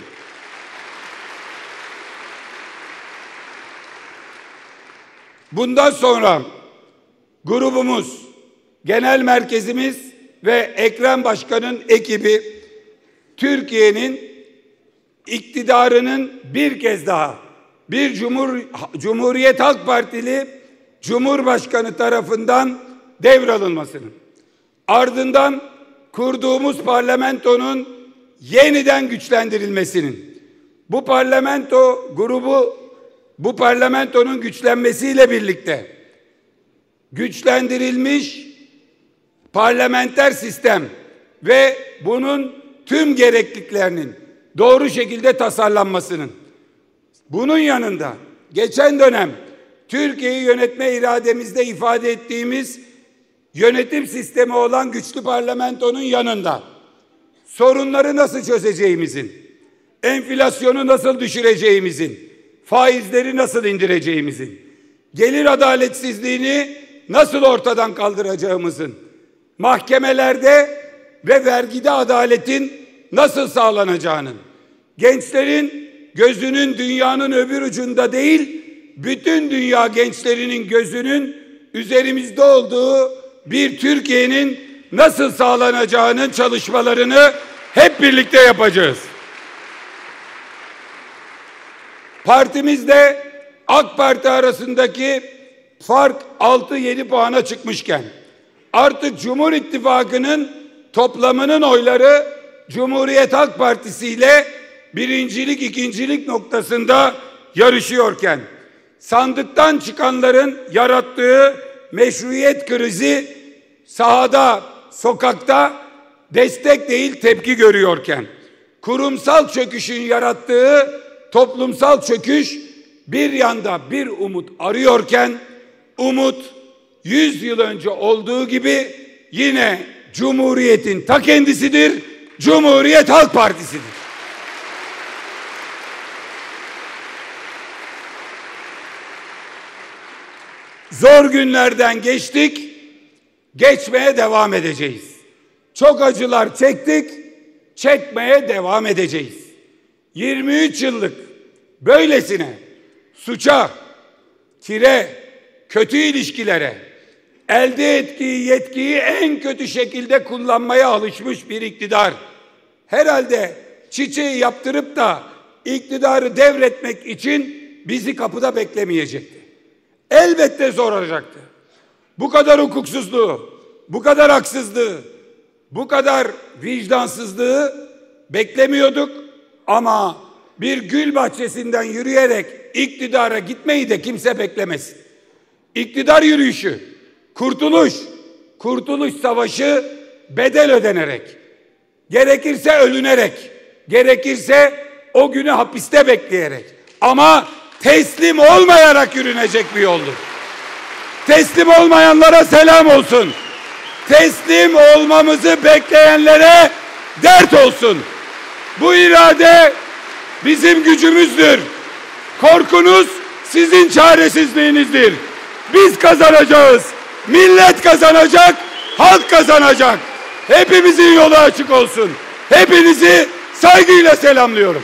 Bundan sonra grubumuz, genel merkezimiz ve Ekrem Başkan'ın ekibi Türkiye'nin iktidarının bir kez daha bir Cumhuriyet Halk Partili Cumhurbaşkanı tarafından devralınmasının, ardından kurduğumuz parlamentonun yeniden güçlendirilmesinin, bu parlamento grubu bu parlamentonun güçlenmesiyle birlikte güçlendirilmiş parlamenter sistem ve bunun tüm gerekliliklerinin doğru şekilde tasarlanmasının, bunun yanında geçen dönem Türkiye'yi yönetme irademizde ifade ettiğimiz yönetim sistemi olan güçlü parlamentonun yanında sorunları nasıl çözeceğimizin, enflasyonu nasıl düşüreceğimizin, faizleri nasıl indireceğimizin, gelir adaletsizliğini nasıl ortadan kaldıracağımızın, mahkemelerde ve vergide adaletin nasıl sağlanacağının, gençlerin gözünün dünyanın öbür ucunda değil, bütün dünya gençlerinin gözünün üzerimizde olduğu bir Türkiye'nin nasıl sağlanacağının çalışmalarını hep birlikte yapacağız. Partimizle AK Parti arasındaki fark 6-7 puana çıkmışken artık Cumhur İttifakı'nın toplamının oyları Cumhuriyet Halk Partisi ile birincilik, ikincilik noktasında yarışıyorken sandıktan çıkanların yarattığı meşruiyet krizi sahada, sokakta destek değil tepki görüyorken, kurumsal çöküşün yarattığı toplumsal çöküş bir yanda bir umut arıyorken, umut 100 yıl önce olduğu gibi yine Cumhuriyet'in ta kendisidir, Cumhuriyet Halk Partisi'dir. Zor günlerden geçtik, geçmeye devam edeceğiz. Çok acılar çektik, çekmeye devam edeceğiz. 23 yıllık böylesine suça, kire, kötü ilişkilere, elde ettiği yetkiyi en kötü şekilde kullanmaya alışmış bir iktidar, herhalde çiçeği yaptırıp da iktidarı devretmek için bizi kapıda beklemeyecekti. Elbette zor olacaktı. Bu kadar hukuksuzluğu, bu kadar haksızlığı, bu kadar vicdansızlığı beklemiyorduk ama bir gül bahçesinden yürüyerek iktidara gitmeyi de kimse beklemesin. İktidar yürüyüşü, kurtuluş savaşı bedel ödenerek, gerekirse ölünerek, gerekirse o günü hapiste bekleyerek ama teslim olmayarak yürünecek bir yoldur. Teslim olmayanlara selam olsun. Teslim olmamızı bekleyenlere dert olsun. Bu irade bizim gücümüzdür. Korkunuz sizin çaresizliğinizdir. Biz kazanacağız. Millet kazanacak, halk kazanacak. Hepimizin yolu açık olsun. Hepinizi saygıyla selamlıyorum.